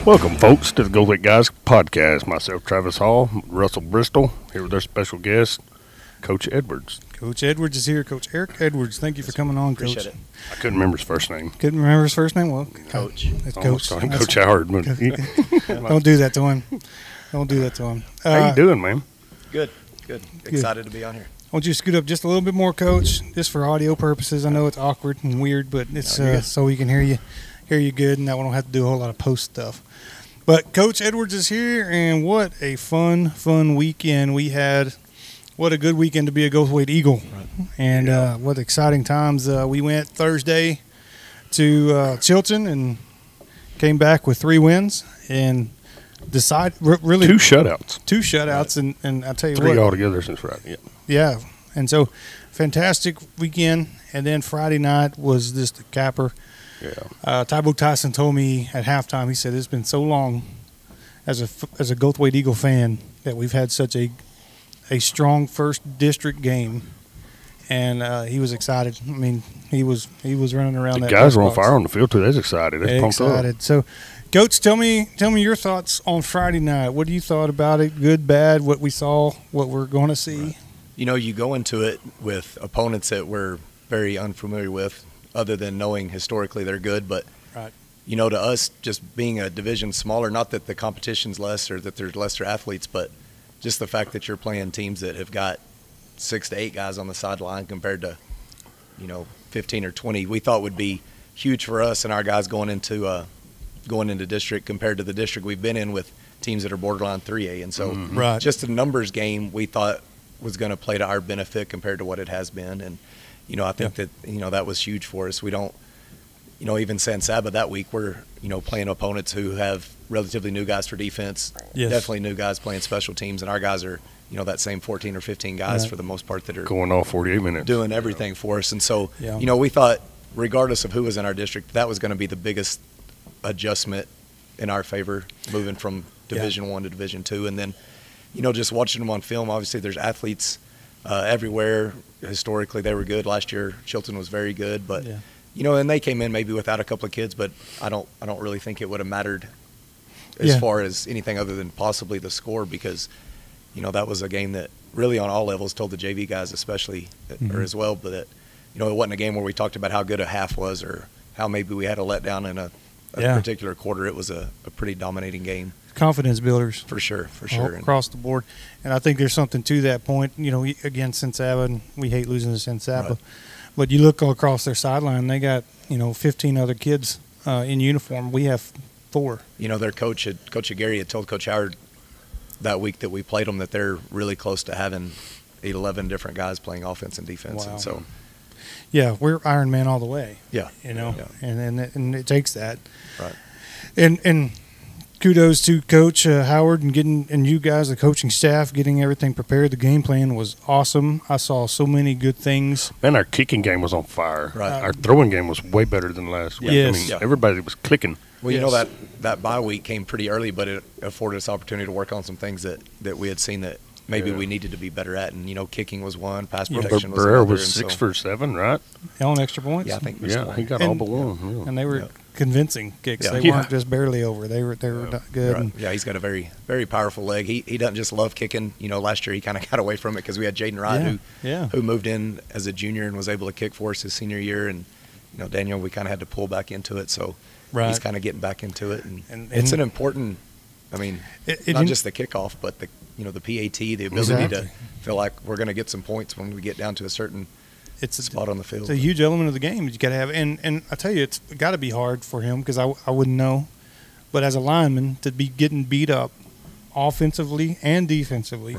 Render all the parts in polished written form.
Welcome, folks, to the Goldthwaite Guys podcast. Myself, Travis Hall, Russell Bristol, here with our special guest, Coach Edwards. Coach Edwards is here. Coach Eric Edwards, thank you for coming on, Coach. Appreciate it. I couldn't remember his first name. Couldn't remember his first name? Well, Coach. It's Almost Coach. called him Coach Howard. But Don't do that to him. Don't do that to him. how you doing, man? Good. Excited to be on here. I want you to scoot up just a little bit more, Coach, just for audio purposes. I know it's awkward and weird, but it's so we can hear you good, and that we don't have to do a whole lot of post stuff. But Coach Edwards is here, and what a fun weekend we had. What a good weekend to be a Goldthwaite Eagle. Right. And what exciting times. We went Thursday to Chilton and came back with 3 wins and really 2 shutouts. 2 shutouts, right. and I tell you 3 what. altogether since Friday. Yeah. And so fantastic weekend. And then Friday night was just a capper. Yeah. Tybo Tyson told me at halftime, he said, it's been so long as a Goldthwaite Eagle fan that we've had such a strong first district game, and he was excited. I mean, he was running around. The that guys were on box. fire on the field too. They're excited. They're pumped up. So, Coach, tell me your thoughts on Friday night. What do you thought about it? Good, bad, what we saw, what we're going to see. Right. You know, you go into it with opponents that we're very unfamiliar with, other than knowing historically they're good. But right. You know, to us, just being a division smaller, not that the competition's less or that there's lesser athletes, but just the fact that you're playing teams that have got 6 to 8 guys on the sideline compared to, 15 or 20, we thought would be huge for us and our guys going into district compared to the district we've been in with teams that are borderline 3A. And so right. just a numbers game we thought was going to play to our benefit compared to what it has been. And, I think that, that was huge for us. We don't, even San Saba that week, we're, playing opponents who have relatively new guys for defense, yes. Definitely new guys playing special teams, and our guys are, that same 14 or 15 guys right. for the most part that are going all 48 minutes, doing everything for us. And so, yeah. We thought, regardless of who was in our district, that was going to be the biggest adjustment in our favor, moving from Division I to Division II. And then, just watching them on film, obviously there's athletes everywhere. Historically, they were good. Last year, Chilton was very good, but and they came in maybe without a couple of kids, but I don't really think it would have mattered as far as anything other than possibly the score, because that was a game that really on all levels told the JV guys especially or as well, but that it wasn't a game where we talked about how good a half was or how maybe we had a letdown in a particular quarter. It was a pretty dominating game. Confidence builders. For sure. Across the board. And I think there's something to that point. Again, San Saba, and we hate losing to San Saba. Right. But you look all across their sideline, they got, 15 other kids in uniform. We have 4. Their Coach Gary had told Coach Howard that week that we played them that they're really close to having 11 different guys playing offense and defense. Wow. And so, yeah, we're Iron Man all the way. Yeah. And it takes that. Right. And kudos to Coach Howard and you guys, the coaching staff, getting everything prepared. The game plan was awesome. I saw so many good things. Man, our kicking game was on fire. Right. Our throwing game was way better than last week. Yes. Everybody was clicking. Well, that bye week came pretty early, but it afforded us opportunity to work on some things that we had seen that maybe we needed to be better at. And, kicking was one, pass protection was another. Barrera was 6 for 7, right? On extra points? Yeah, I think he got all but one. Yeah. And they were convincing kicks. Yeah. They weren't just barely over. They were good. Right. Yeah, he's got a very, very powerful leg. He doesn't just love kicking. Last year he kind of got away from it because we had Jaden Wright who moved in as a junior and was able to kick for us his senior year. And, Daniel, we kind of had to pull back into it. So he's kind of getting back into it. And it's an important, not just the kickoff, but the PAT, the ability to feel like we're going to get some points when we get down to a certain spot on the field. It's a huge element of the game that you got to have. And I tell you, it's got to be hard for him because I wouldn't know. But as a lineman, to be getting beat up offensively and defensively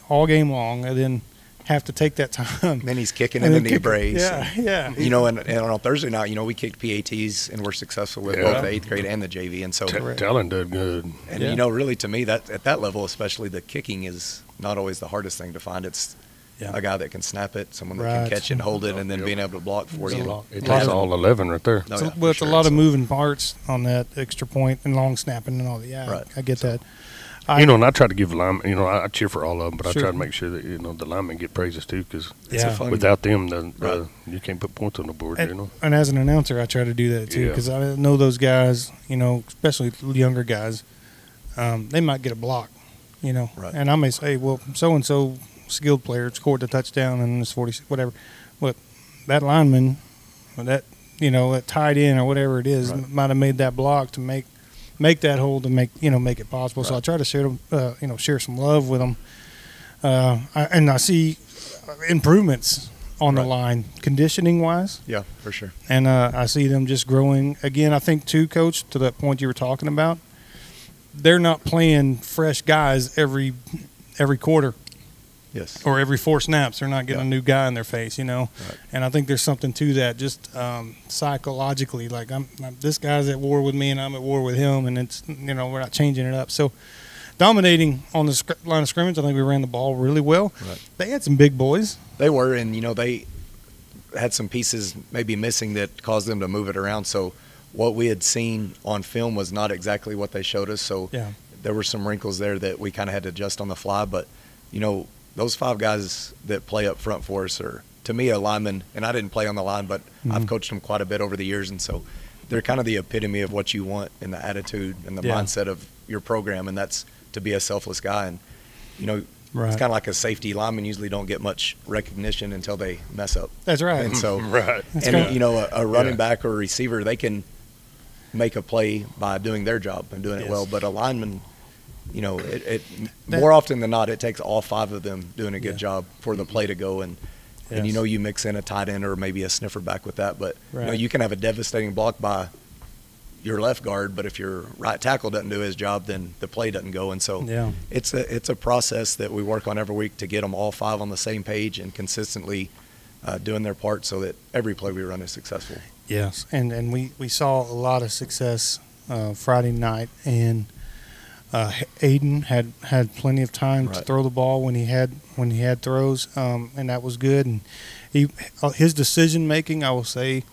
all game long, and then have to take that time. And then he's kicking in the knee brace. Yeah. And on Thursday night, we kicked PATs and we're successful with both the 8th grade and the JV. And so Talon did good. And really to me, that at that level, especially the kicking is not always the hardest thing to find. It's a guy that can snap it, someone that can catch it and hold it, and then being able to block for you. It takes all 11 right there. It's a lot of moving parts on that extra point and long snapping and all that. Yeah, I get that. And I try to give linemen, I cheer for all of them, but I Sure. try to make sure that, the linemen get praises too, because It's a fun without them, Right. you can't put points on the board, And as an announcer, I try to do that too, Yeah. because I know those guys, especially younger guys, they might get a block, Right. and I may say, well, so and so skilled player scored the touchdown and it's 40, whatever, but that lineman, that tight end or whatever it is, Right. might have made that block to make that hold and make it possible. So I try to share them, share some love with them, and I see improvements on the Right. line, conditioning wise. Yeah, for sure. And I see them just growing. Again, I think, too, Coach, to that point you were talking about, they're not playing fresh guys every quarter Yes. or every 4 snaps. They're not getting Yeah. a new guy in their face, Right. And I think there's something to that, just psychologically. Like, this guy's at war with me and I'm at war with him, and it's, we're not changing it up. So, dominating on the line of scrimmage, I think we ran the ball really well. Right. They had some big boys. They were, and they had some pieces maybe missing that caused them to move it around. So what we had seen on film was not exactly what they showed us. So Yeah. there were some wrinkles there that we kind of had to adjust on the fly. But those 5 guys that play up front for us are, to me, a lineman. And I didn't play on the line, but I've coached them quite a bit over the years, and so they're kind of the epitome of what you want in the attitude and the Yeah. mindset of your program, and that's to be a selfless guy. And Right. it's kind of like a safety. Linemen usually don't get much recognition until they mess up. That's right. And so, Right. That's and kinda- a running back or a receiver, they can make a play by doing their job and doing it Yes. well. But a lineman, That- more often than not, it takes all 5 of them doing a good Yeah. job for the play to go. And Yes. you mix in a tight end or maybe a sniffer back with that. But Right. you can have a devastating block by your left guard, but if your right tackle doesn't do his job, then the play doesn't go. And so Yeah. it's a process that we work on every week to get them all 5 on the same page and consistently doing their part so that every play we run is successful. Yes, and we saw a lot of success Friday night, and Aiden had plenty of time to Right. throw the ball when he had throws, and that was good. And his decision making, I will say,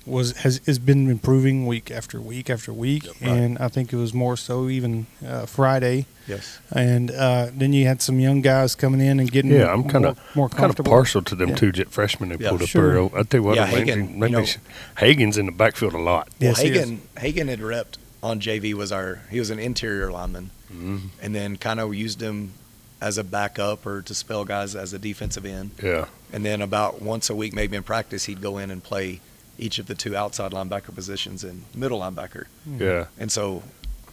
has been improving week after week after week, Yep, right. and I think it was more so even Friday. Yes. And then you had some young guys coming in and getting I'm kind of more comfortable. partial to them Yeah. 2 jet freshmen they Yeah, pulled up sure. there. I tell you what, Yeah, maybe Hagen's in the backfield a lot. Well, Yes, he is. Hagen had repped on JV. He was an interior lineman, and then kind of used him as a backup or to spell guys as a defensive end. Yeah, And then about once a week, maybe in practice, he'd go in and play each of the 2 outside linebacker positions and middle linebacker. yeah. And so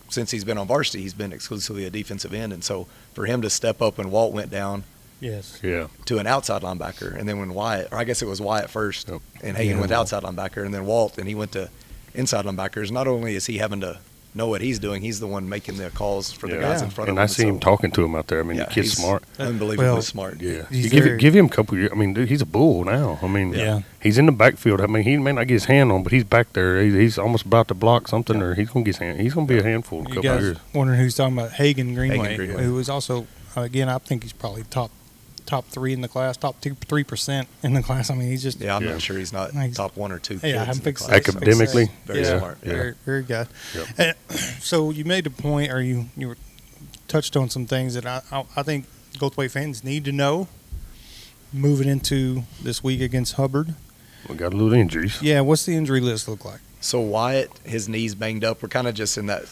since he's been on varsity, he's been exclusively a defensive end. And so for him to step up when Walt went down Yes. Yeah. to an outside linebacker, and then when Wyatt, or I guess it was Wyatt first, Yep. and Hagen Yeah. went to outside linebacker, and then Walt, and he went to inside linebackers. Not only is he having to know what he's doing, he's the one making the calls for the Yeah. guys in front And of him. I see him talking to him out there. I mean, Yeah, the kid's he's smart. unbelievably Well, smart. Yeah, He's you very- give him a couple years. I mean, dude, he's a bull now. I mean, Yeah. he's in the backfield. I mean, he may not get his hand on, but he's back there. He's almost about to block something, or he's gonna get his hand. He's gonna be a handful in a You couple of guys years. wondering who's talking about? Hagen Greenway, Greenway. who is also, again, I think he's probably top 3 in the class, top 3% in the class. I mean, he's just Yeah, I'm Yeah. not sure he's not He's- top 1 or 2 Yeah, kids I'm in the fixed. class. Academically, Very yeah, smart. yeah. very good. Yep. So you made a point, or you were touched on some things that I think Goldthwaite fans need to know moving into this week against Hubbard. We got a little injuries. Yeah, what's the injury list look like? So Wyatt, his knee's banged up. We're kind of just in that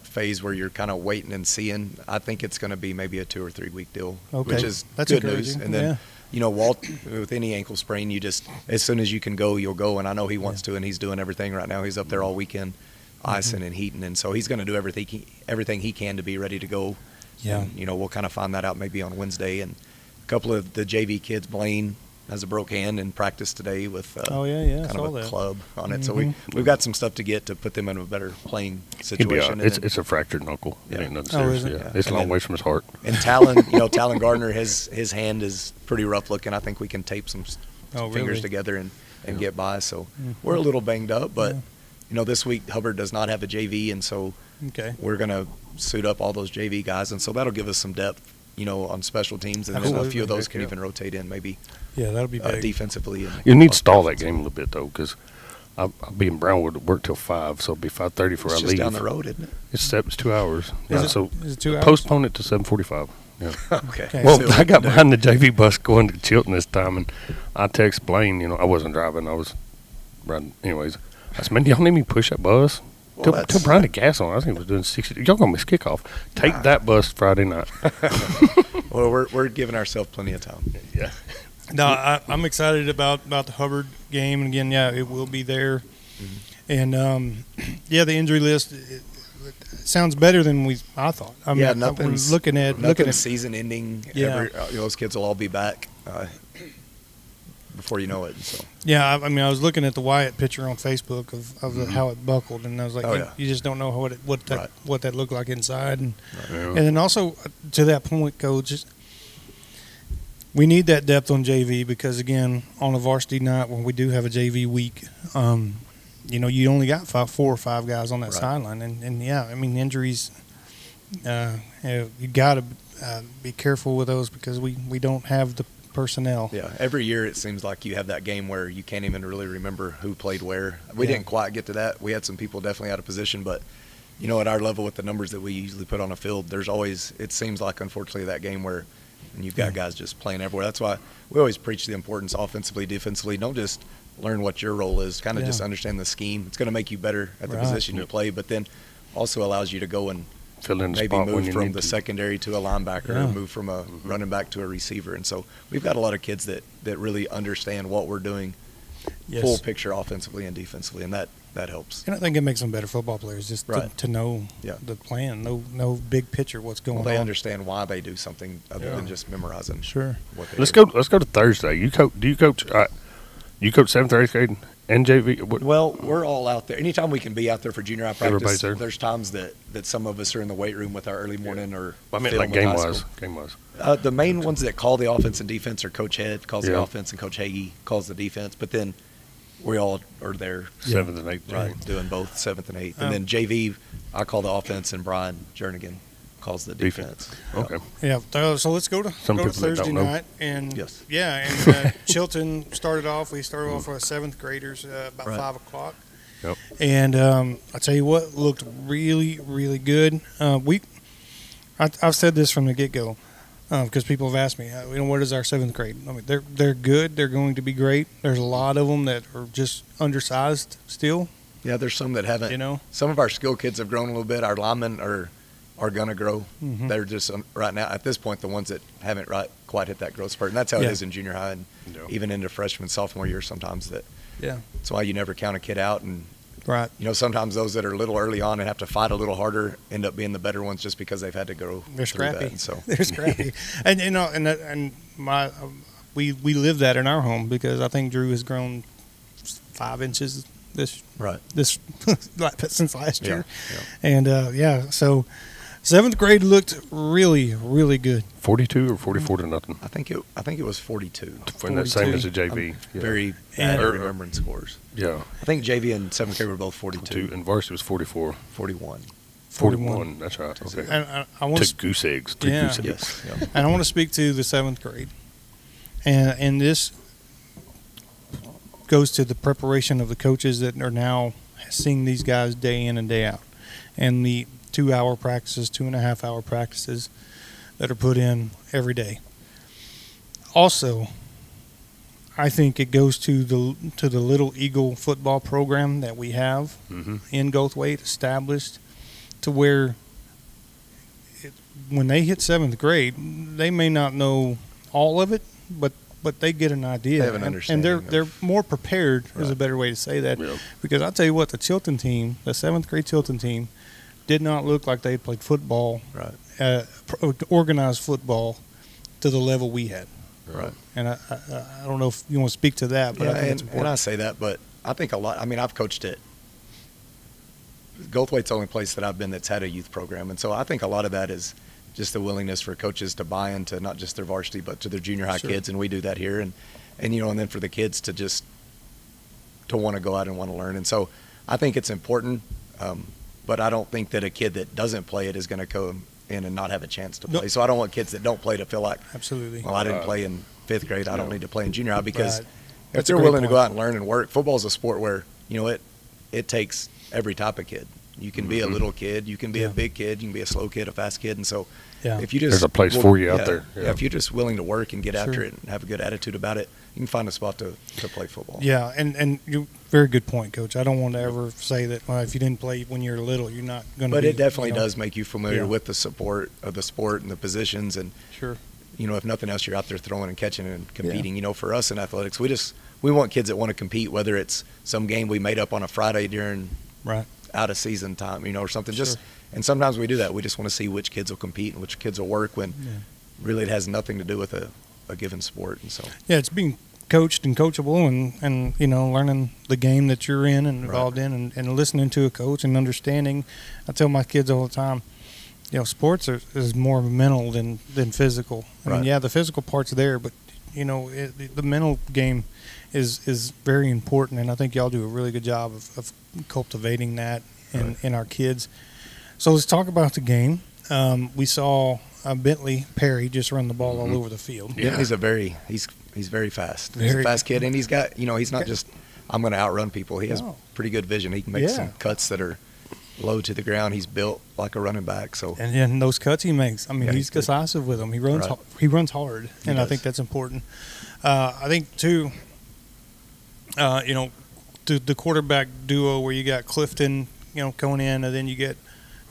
phase where you're kind of waiting and seeing. I think it's going to be maybe a 2 or 3 week deal, Okay. which is That's good news. encouraging. And then, Yeah. Walt, with any ankle sprain, you just, as soon as you can go, you'll go. And I know he wants to, and he's doing everything right now. He's up there all weekend, icing and heating. And so he's going to do everything he can to be ready to go. Yeah. And, we'll kind of find that out maybe on Wednesday. And a couple of the JV kids, Blaine has a broke hand in practice today with Oh, yeah, I kind saw of a that. club on it. So Mhm. we've got some stuff to get to put them in a better playing He'd be all situation. right. And then- It's a fractured knuckle. It Yeah. ain't nothing Oh, serious. is it? Yeah. Yeah. It's a And long then- way from his heart. And Talon, Talon Gardner, his hand is pretty rough looking. I think we can tape some Oh, fingers really? together and Yeah. get by. So Mhm. we're a little banged up, but Yeah. this week Hubbard does not have a JV, and so Okay. we're going to suit up all those JV guys, and so that'll give us some depth, on special teams, and then a Absolutely. few of those can Yeah. even rotate in maybe Yeah, that'll be big. defensively. And You need to plus stall that offensively. game a little bit though, because I'll be in Brownwood at work till 5, so it'll be 5:30 before I It's leave. just down the road, isn't it? It's 2 hours. Is So it 2 hours? postpone it to 7:45. Yeah. Okay. Well, So- I got behind the JV bus going to Chilton this time, and I text Blaine. I wasn't driving. I was riding. Anyways, I said, man, y'all need me to push that bus? Well, Tell Brian to gas on. I think he was doing 60. Y'all going to miss kickoff. Take that bus Friday night. Well, we're giving ourselves plenty of time. Yeah. No, I'm excited about the Hubbard game, and again, yeah, it will be there. And the injury list it sounds better than I thought. I mean, Yeah, we're nothing's looking at season ending. Yeah. Those kids will all be back before you know it. So Yeah, I mean, I was looking at the Wyatt picture on Facebook of how it buckled, and I was like, you just don't know what that looked like inside, and and then also to that point, Coach, we need that depth on JV because again, on a varsity night when we do have a JV week, you only got 4 or 5 guys on that sideline, and yeah, I mean injuries. You got to be careful with those because we don't have the personnel. yeah, every year it seems like you have that game where you can't even really remember who played where. We didn't quite get to that. We had some people definitely out of position, but at our level with the numbers that we usually put on a field, there's always, it seems like unfortunately that game where you've got guys just playing everywhere. That's why we always preach the importance offensively, defensively. Don't just learn what your role is, kind of just understand the scheme. It's going to make you better at the position you play, but then also allows you to go and Fill in the maybe spot when move you from need the to. secondary to a linebacker or move from a running back to a receiver. And so we've got a lot of kids that really understand what we're doing, full picture offensively and defensively, and that helps. And I think it makes them better football players just to know the plan, know big picture what's going on. They understand why they do something other than just memorizing. Sure. What they Let's do. go to Thursday. You coach? Do you coach? You coach 7th or 8th grade and JV? Well, we're all out there. Anytime we can be out there for junior high Everybody's practice, there. there's times that some of us are in the weight room with our early morning or I mean, film like with high game-wise. school. Game-wise. The main ones that call the offense and defense are Coach Head calls the Yeah. offense and Coach Hagee calls the defense. But then we all are there, 7th and 8th. right, doing both 7th and 8th. And then JV, I call the offense and Brian Jernigan calls the defense. Okay. Yeah, so let's go to People that Thursday don't know. night, and Yes. Chilton started off. We started off with 7th graders about 5 o'clock. Yep. And I tell you what, looked really, really good. I've said this from the get go because people have asked me, what is our 7th grade? I mean, they're good. They're going to be great. There's a lot of them that are just undersized still. Yeah, there's some that haven't. Some of our skill kids have grown a little bit. Our linemen are going to grow. Mm-hmm. They're just right now at this point the ones that haven't quite hit that growth spurt, and that's how it is in junior high and even into freshman sophomore year sometimes. That's why you never count a kid out, and sometimes those that are a little early on and have to fight a little harder end up being the better ones just because they've had to grow. They're scrappy. That, so they're scrappy, and we live that in our home because I think Drew has grown 5 inches since last year, and so 7th grade looked really, really good. 42 or 44 to nothing. I think it was 42. And that's same as the JV. Very bad at remembering scores. Yeah. I think JV and 7th grade were both 42. And varsity was 44. 41. 41. That's right. Okay. And I want to goose eggs. Goose eggs. Yes. Yeah. And I want to speak to the 7th grade, and this goes to the preparation of the coaches that are now seeing these guys day in and day out, and the 2-hour practices, 2.5-hour practices that are put in every day. Also, I think it goes to the Little Eagle football program that we have in Goldthwaite established, to where when they hit 7th grade, they may not know all of it, but they get an idea. They have an understanding. And they're more prepared, is a better way to say that. Yeah. Because I'll tell you what, the Chilton team, the 7th grade Chilton team, did not look like they played football, organized football, to the level we had. Right. And I don't know if you want to speak to that, but I think it's and important. I say that, but I think a lot. I mean, I've coached it. Goldthwaite's the only place that I've been that's had a youth program, and so I think a lot of that is just the willingness for coaches to buy into not just their varsity but to their junior high kids, and we do that here, and then for the kids to just to want to go out and want to learn, and so I think it's important. But I don't think that a kid that doesn't play it is going to come in and not have a chance to play. So I don't want kids that don't play to feel like, absolutely, well, I didn't play in 5th grade, I don't need to play in junior high, because if That's a they're great willing to point. go out and learn and work, football is a sport where it takes every type of kid. You can be a little kid, you can be a big kid, you can be a slow kid, a fast kid, and so if you just there's a place for you out there. Yeah, if you're just willing to work and get after it and have a good attitude about it, you can find a spot to play football. Yeah, and you very good point, Coach. I don't want to ever say that if you didn't play when you're little, you're not going to. But it definitely does make you familiar with the support of the sport and the positions, and if nothing else, you're out there throwing and catching and competing. For us in athletics, we want kids that want to compete, whether it's some game we made up on a Friday during out of season time, or something. And sometimes we do that. We just want to see which kids will compete and which kids will work when really it has nothing to do with a given sport. And so it's being coached and coachable and learning the game that you're in and involved in and listening to a coach and understanding. I tell my kids all the time, sports is more mental than physical. I mean, the physical part's there, but the mental game is very important, and I think y'all do a really good job of cultivating that in our kids. So let's talk about the game. We saw Bentley Perry just run the ball all over the field. Yeah, he's very fast. He's a fast kid, and he's got he's not just I'm going to outrun people. He has pretty good vision. He can make some cuts that are low to the ground. He's built like a running back. So and those cuts he makes, I mean, he's decisive with them. He runs hard, and I think that's important. I think too, the quarterback duo where you got Clifton, going in, and then you get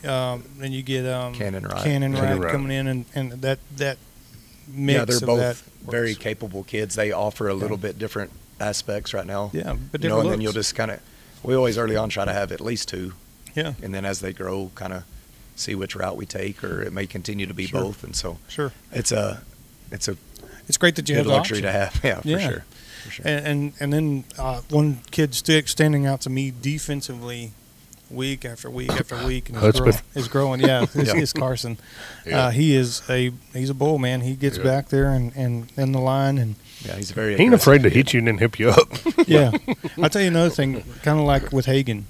Cannon Wright coming in, and that mix. Yeah, they're both very works. capable kids. They offer a little bit different aspects right now. Yeah, but and then you'll just we always early on try to have at least two. Yeah. And then as they grow, kind of see which route we take, or it may continue to be both. And so it's great that you have the luxury option to have. Yeah, for sure. And then one kid standing out to me defensively, week after week after week, and is growing. Yeah, is Carson. Yeah. He's a bull, man. He gets back there and in the line, and he's very. He ain't afraid to hit you and then hip you up. Yeah, I'll tell you another thing. Kind of like with Hagan,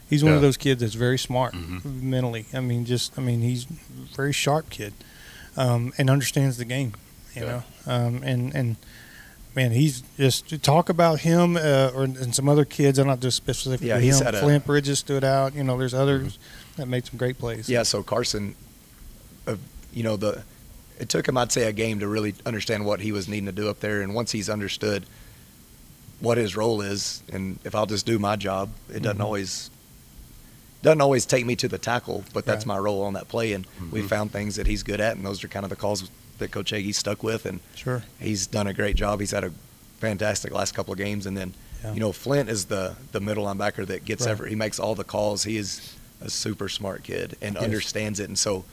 he's one of those kids that's very smart mentally. I mean, he's a very sharp kid, and understands the game. You know, and man, he's just talk about him and some other kids. I'm not just specifically him. Flint Bridges stood out. There's others that made some great plays. Yeah, so Carson, it took him, I'd say, a game to really understand what he was needing to do up there. And once he's understood what his role is, and if I'll just do my job, it doesn't always take me to the tackle, but that's my role on that play. And we found things that he's good at, and those are kind of the calls that Coach Hagee stuck with, and he's done a great job. He's had a fantastic last couple of games, and then Flint is the middle linebacker that gets he makes all the calls. He is a super smart kid and understands it, and so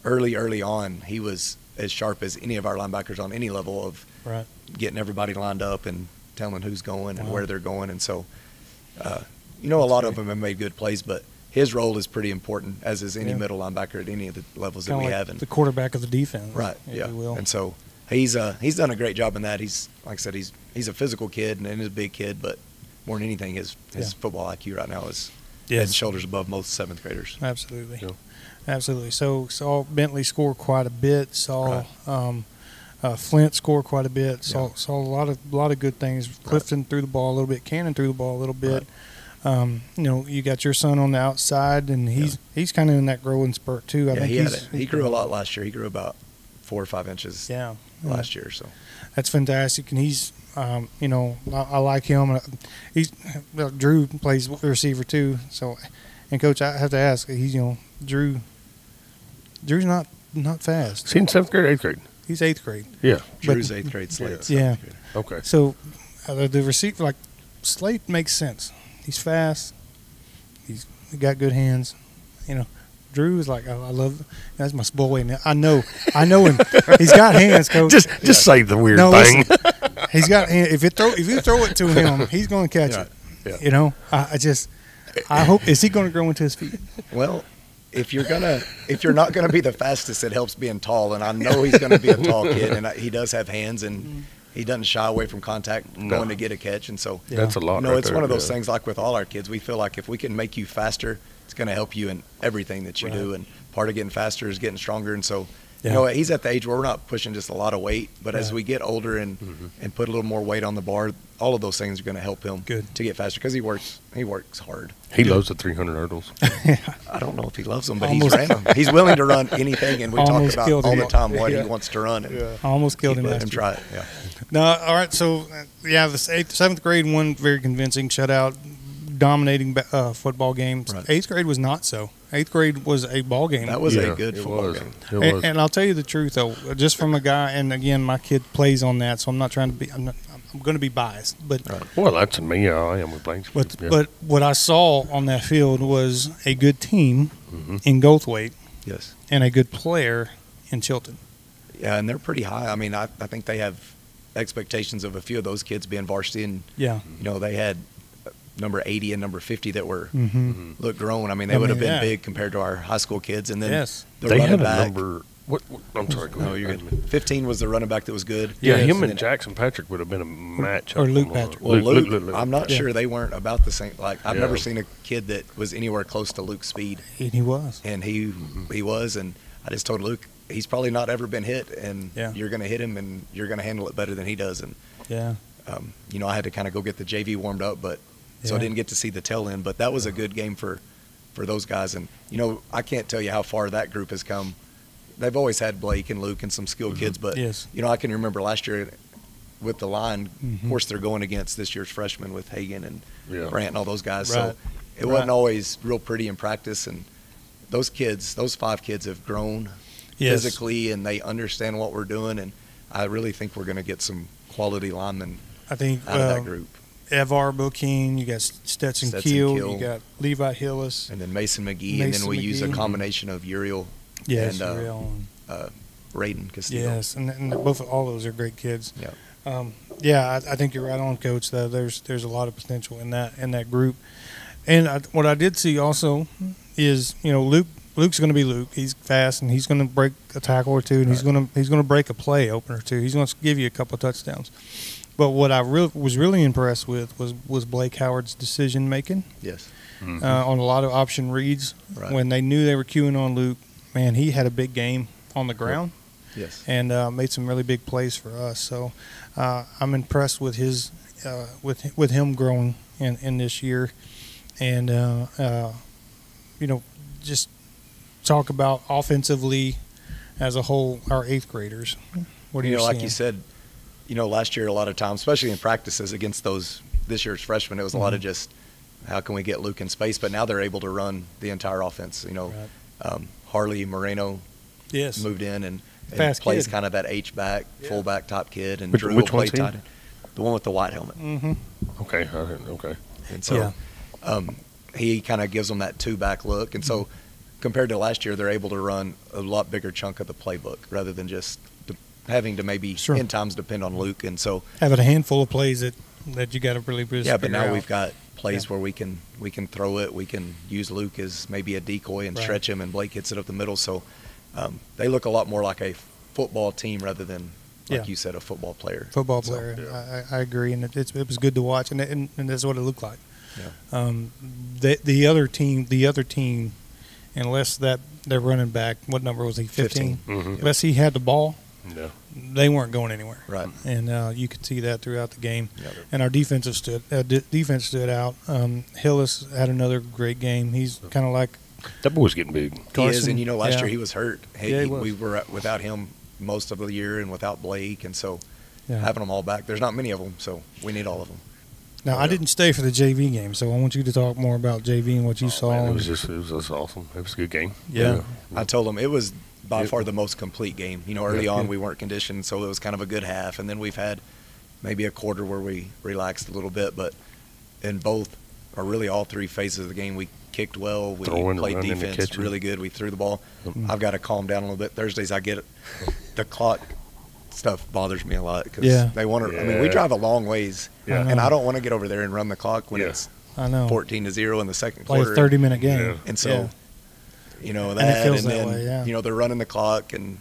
early on he was as sharp as any of our linebackers on any level of getting everybody lined up and telling who's going and where they're going. And so a lot of them have made good plays, but his role is pretty important, as is any middle linebacker at any of the levels that we have. And the quarterback of the defense. Right, And so he's done a great job in that. He's, like I said, he's a physical kid and he's a big kid, but more than anything, his football IQ right now is head and shoulders above most seventh graders. Absolutely. Absolutely. So saw Bentley score quite a bit. Saw Flint score quite a bit. Saw a lot of good things. Clifton threw the ball a little bit. Cannon threw the ball a little bit. You got your son on the outside, and he's kind of in that growing spurt too. I think he grew a lot last year. He grew about 4 or 5 inches. Last year, so that's fantastic. And he's, I like him. Drew plays receiver too. So, and Coach, I have to ask, Drew's not fast. Is he in 7th grade or 8th grade? He's 8th grade. Yeah, Drew's 8th grade. Slate's yeah. 7th grade. Okay. So the receiver, like Slate, makes sense. He's fast. He got good hands. Drew is like, I love. That's my boy. I know him. He's got hands, Coach. Just say the weird thing. Listen, he's got hands. If you throw it to him, he's going to catch it. Yeah. I hope. Is he going to grow into his feet? Well, if you're not gonna be the fastest, it helps being tall. And I know he's going to be a tall kid, and he does have hands, and he doesn't shy away from contact going to get a catch. And so that's a lot. It's one of those things. Like with all our kids, we feel like if we can make you faster, it's going to help you in everything that you do. And part of getting faster is getting stronger. And so You know, he's at the age where we're not pushing just a lot of weight, but as Right. we get older and put a little more weight on the bar, all of those things are going to help him to get faster because he works hard. He loves the 300 hurdles. I don't know if he loves them, but he's ran them. He's willing to run anything, and we talk about all the time what he wants to run. And I almost killed him. Let him try it. Yeah. No, all right. So, the 7th grade one, very convincing shutout, dominating football games. Right. 8th grade was not so. 8th grade was a ball game. That was a good football game. It was. And I'll tell you the truth, though, just from a guy, and again, my kid plays on that, so I'm not trying to be. I'm going to be biased, but Well, that's me. I am with Blake's. but what I saw on that field was a good team in Goldthwaite, Yes. and a good player in Chilton. Yeah, and they're pretty high. I mean, I think they have expectations of a few of those kids being varsity, and Yeah. you know, they had number 80 and number 50 that were looked grown. I mean, they I would mean, have been yeah. big compared to our high school kids. And then Yes. the They running had a back. number. What? I'm sorry. Go No, ahead. you're good. 15 was the running back that was good. Yeah, Yes. him and Jackson Patrick would have been a match. or Luke Patrick. Well, Luke, Luke. I'm not Yeah. sure they weren't about the same. Like, I've Yeah. never seen a kid that was anywhere close to Luke's speed, And he was. and he was. And I just told Luke he's probably not ever been hit, and Yeah. you're going to hit him, and you're going to handle it better than he does. And Yeah. you know, I had to kind of go get the JV warmed up, but so I Yeah. didn't get to see the tail end. But that was a good game for those guys. And you know, I can't tell you how far that group has come. They've always had Blake and Luke and some skilled kids, but Yes. you know, I can remember last year with the line. Mhm. Of course, they're going against this year's freshmen with Hagan and Brandt and all those guys. Right. So it wasn't always real pretty in practice. And those 5 kids have grown Yes. physically, and they understand what we're doing. And I really think we're going to get some quality linemen I think out of that group. Evar Bokeen, you got Stetson Keel, you got Levi Hillis. And then Mason McGee, and then we use a McGee. combination of Uriel Yes, and Uriel. Raiden Castillo. Yes, and all those are great kids. Yeah. I think you're right on, Coach. Though there's a lot of potential in that group. And what I did see also is, you know, Luke's going to be Luke. He's fast, and he's going to break a tackle or two, and he's going to break a play opener or two. He's going to give you a couple of touchdowns. But what I was really impressed with was Blake Howard's decision making Yes. on a lot of option reads. Right. When they knew they were queuing on Luke, man, he had a big game on the ground. Yes. And made some really big plays for us. So I'm impressed with his with him growing in this year, and you know, just talk about offensively as a whole, our 8th graders. What do you like seeing? you said, you know, last year a lot of times, especially in practices against this year's freshmen, it was a lot of just how can we get Luke in space. But now they're able to run the entire offense. You know, Harley Moreno Yes. moved in and Fast plays kid. kind of that H-back, fullback type kid. And Which Drew will play one's he? tight end. The one with the white helmet. Mm-hmm. Okay. Okay. And so he kind of gives them that 2-back look. And so compared to last year, they're able to run a lot bigger chunk of the playbook rather than just having to maybe in times depend on Luke. And so having a handful of plays that you got to really but now out. we've got plays where we can throw it. We can use Luke as maybe a decoy and stretch him, and Blake hits it up the middle. So they look a lot more like a football team rather than, like you said, a football player. I agree, and it was good to watch, and that's what it looked like. Yeah. The other team, unless their running back, what number was he? 15. Mm-hmm. Unless he had the ball, they weren't going anywhere. Right. And you could see that throughout the game. Yeah. And our defense stood out. Hillis had another great game. He's kind of like That boy's getting big. He is, and you know, last year he was hurt. He was. We were without him most of the year, and without Blake, and so Yeah. having them all back, there's not many of them, so we need all of them. Now, I didn't stay for the JV game, so I want you to talk more about JV and what you saw. Man, it was just awesome. It was a good game. Yeah. I told him it was by far the most complete game. You know, early on we weren't conditioned, so it was kind of a good half, and then we've had maybe a quarter where we relaxed a little bit, but in both, or really all 3 phases of the game, we kicked well, we played defense really good, we threw the ball. I've got to calm down a little bit. Thursdays I get it. The clock stuff bothers me a lot because they want to. I mean, we drive a long ways, and I don't want to get over there and run the clock when it's 14-0 in the second quarter. Play a 30-minute game, and so you know that, and it feels and that then way, you know they're running the clock and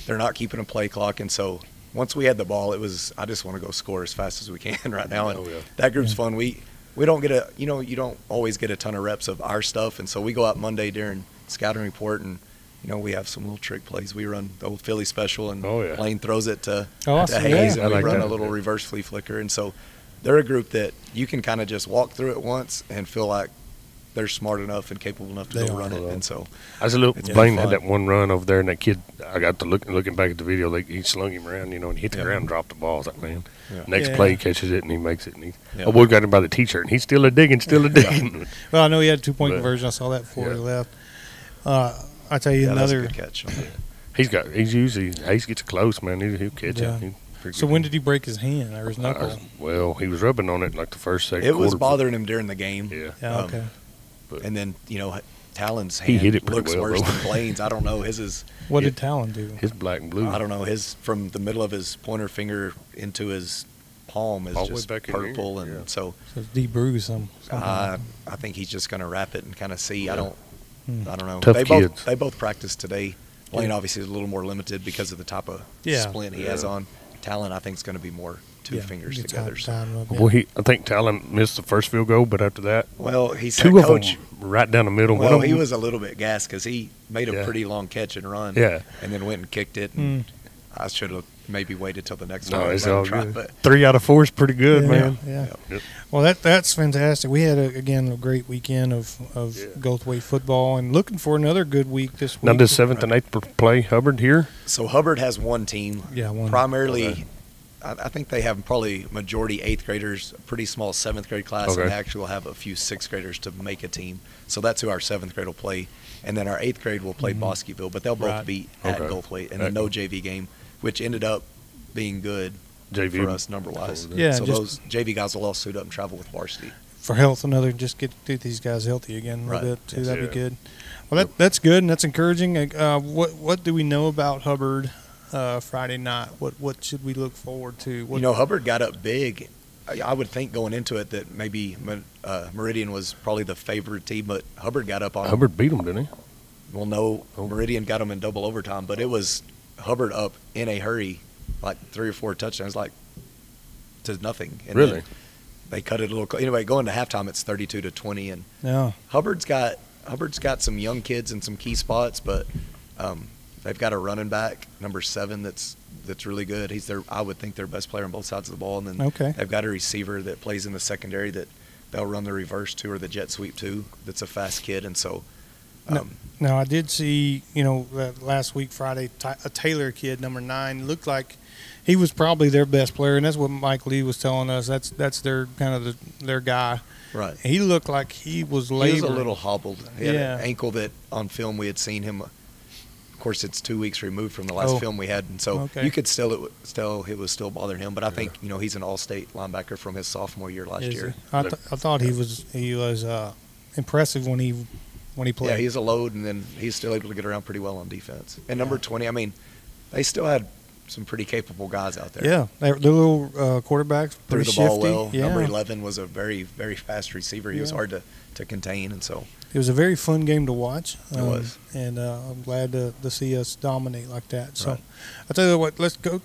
they're not keeping a play clock, and so once we had the ball, it was I just want to go score as fast as we can right now, and that group's fun. We don't get you don't always get a ton of reps of our stuff, and so we go out Monday during scouting report and we have some little trick plays. We run the old Philly special, and Lane throws it to Awesome. Hayes, Yeah. and we like run that. a little reverse flea flicker. And so they're a group that you can kind of just walk through it once and feel like they're smart enough and capable enough to They go are. run it. And so I was a little It's Blaine been had fun. that one run over there, and that kid, I got to looking back at the video, like he slung him around, and he hit the Yeah. ground and dropped the ball. I was like, man, Yeah. next Yeah. play he catches it and he makes it. And Yeah. a boy got him by the t-shirt, and he's still a digging. Well, I know he had a 2-point But- conversion. I saw that before he Yeah. left. I tell you yeah, that's a another. good catch. He's usually Hayes gets close, man. He'll catch Yeah. it. He's pretty So good. when did he break his hand or his knuckle? Well, he was rubbing on it like the second It was quarter. bothering him during the game. Yeah. Yeah. Um, Okay. But And then, Talon's He hand hit it pretty looks well, worse though. than Blaine's. I don't know. His is, What did Talon do? his black and blue. I don't know. His, from the middle of his pointer finger into his palm is All the way just back in here, purple. And yeah. so So it's debruised something. I think he's just going to wrap it and kind of see. I don't know. Tough they kids. They both practiced today. Blaine Yeah. obviously is a little more limited because of the type of Yeah. splint he has on. Talon, I think, is going to be more two fingers Get together. time up, Well, I think Talon missed the first field goal, but after that, Well, he said, two of Coach. them right down the middle. Well, One of he them, was a little bit gassed because he made a Yeah. pretty long catch and run. Yeah. And then went and kicked it. And I should have maybe waited till the next No, one. it's let him all try, good. But 3 out of 4 is pretty good, Yeah. man. Yeah. Yep. Well, that's fantastic. We had a great weekend of Yeah. Goldthwaite football, and looking for another good week this week. Now, does 7th and 8th play Hubbard here? so Hubbard has one team. Yeah, one. Primarily, Okay. I think they have probably majority 8th graders, a pretty small 7th grade class, Okay. and they actually will have a few 6th graders to make a team. So that's who our 7th grade will play. And then our 8th grade will play Bosqueville, but they'll both Right. beat at Okay. Goldthwaite. And then no JV game, which ended up being good JV for us number-wise. Yeah, so just- those JV guys will all suit up and travel with varsity. For health, just get these guys healthy again a little Right. bit too. Yes. That'd Yeah. be good. Well, that's good and that's encouraging. What do we know about Hubbard Friday night? What should we look forward to? What, Hubbard got up big. I would think going into it that maybe Meridian was probably the favorite team, but Hubbard got up on them. Hubbard beat him, didn't he? Well, no, Meridian got them in double overtime, but it was Hubbard up in a hurry, like 3 or 4 touchdowns, like to nothing. And Really? then they cut it a little. Anyway, going to halftime, it's 32-20, and yeah. Hubbard's got some young kids in some key spots, but they've got a running back, number 7, that's really good. He's I would think their best player on both sides of the ball, and then Okay. they've got a receiver that plays in the secondary that they'll run the reverse to or the jet sweep to. That's a fast kid, and so. Now I did see that last week Friday a Taylor kid number 9 looked like he was probably their best player, and that's what Mike Lee was telling us. That's their kind of their guy. Right. He looked like he was He laboring. was a little hobbled. He had Yeah. an ankle that on film we had seen him. Of course, it's 2 weeks removed from the last Oh. film we had, and so Okay. you could it was still bothering him. But I think he's an all-state linebacker from his sophomore year last Is year. he? I thought he was impressive when he played. Yeah, he's a load, and then he's still able to get around pretty well on defense. And number 20, I mean, they still had some pretty capable guys out there. Yeah, their little quarterbacks Threw pretty the ball shifty. well. Yeah. Number 11 was a very, very fast receiver. He was Yeah. hard to contain, and so It was a very fun game to watch. It was. And I'm glad to see us dominate like that. So Right. I tell you what, let's go.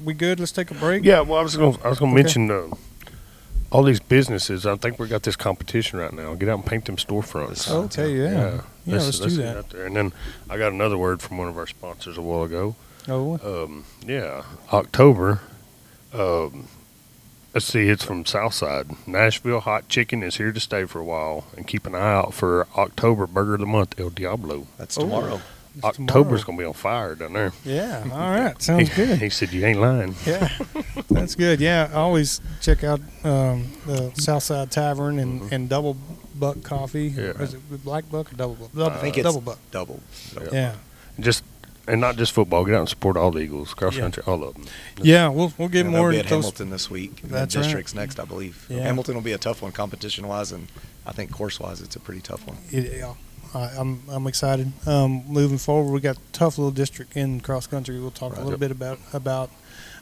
We good? Let's take a break. Yeah, well, I was gonna mention all these businesses. I think we got this competition right now. Get out and paint them storefronts. Okay, yeah. Let's do get that. out there. And then I got another word from one of our sponsors a while ago. Oh, October. Let's see, it's from Southside. Nashville Hot Chicken is here to stay for a while, and keep an eye out for October Burger of the Month, El Diablo. that's Oh. tomorrow. it's October's tomorrow. gonna be on fire down there. Yeah. All right. Sounds good. He said you ain't lying. Yeah, that's good. Yeah, I always check out the Southside Tavern and Double Buck Coffee. Yeah. Is it Black Buck or Double Buck? I think it's Double Buck. double. Yeah. And not just football. Get out and support all the Eagles, cross Yeah. country, all of them. Yeah, we'll get And more they'll be into at those. Hamilton this week. And That's then right. districts next, I believe. Yeah. Hamilton will be a tough one competition-wise, and I think course-wise it's a pretty tough one. Yeah, I'm excited. Moving forward, we got a tough little district in cross country. We'll talk a little bit about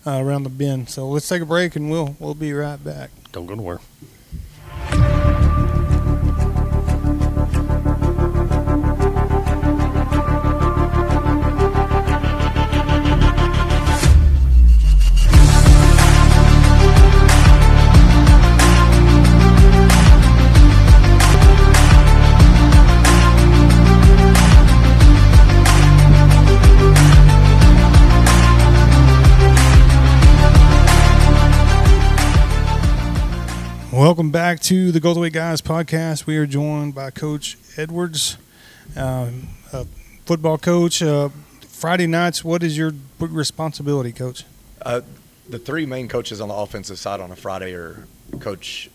around the bend. So let's take a break, and we'll be right back. Don't go nowhere. Welcome back to the Goldthwaite Guys podcast. We are joined by Coach Edwards, a football coach. Friday nights, what is your responsibility, Coach? The three main coaches on the offensive side on a Friday are Coach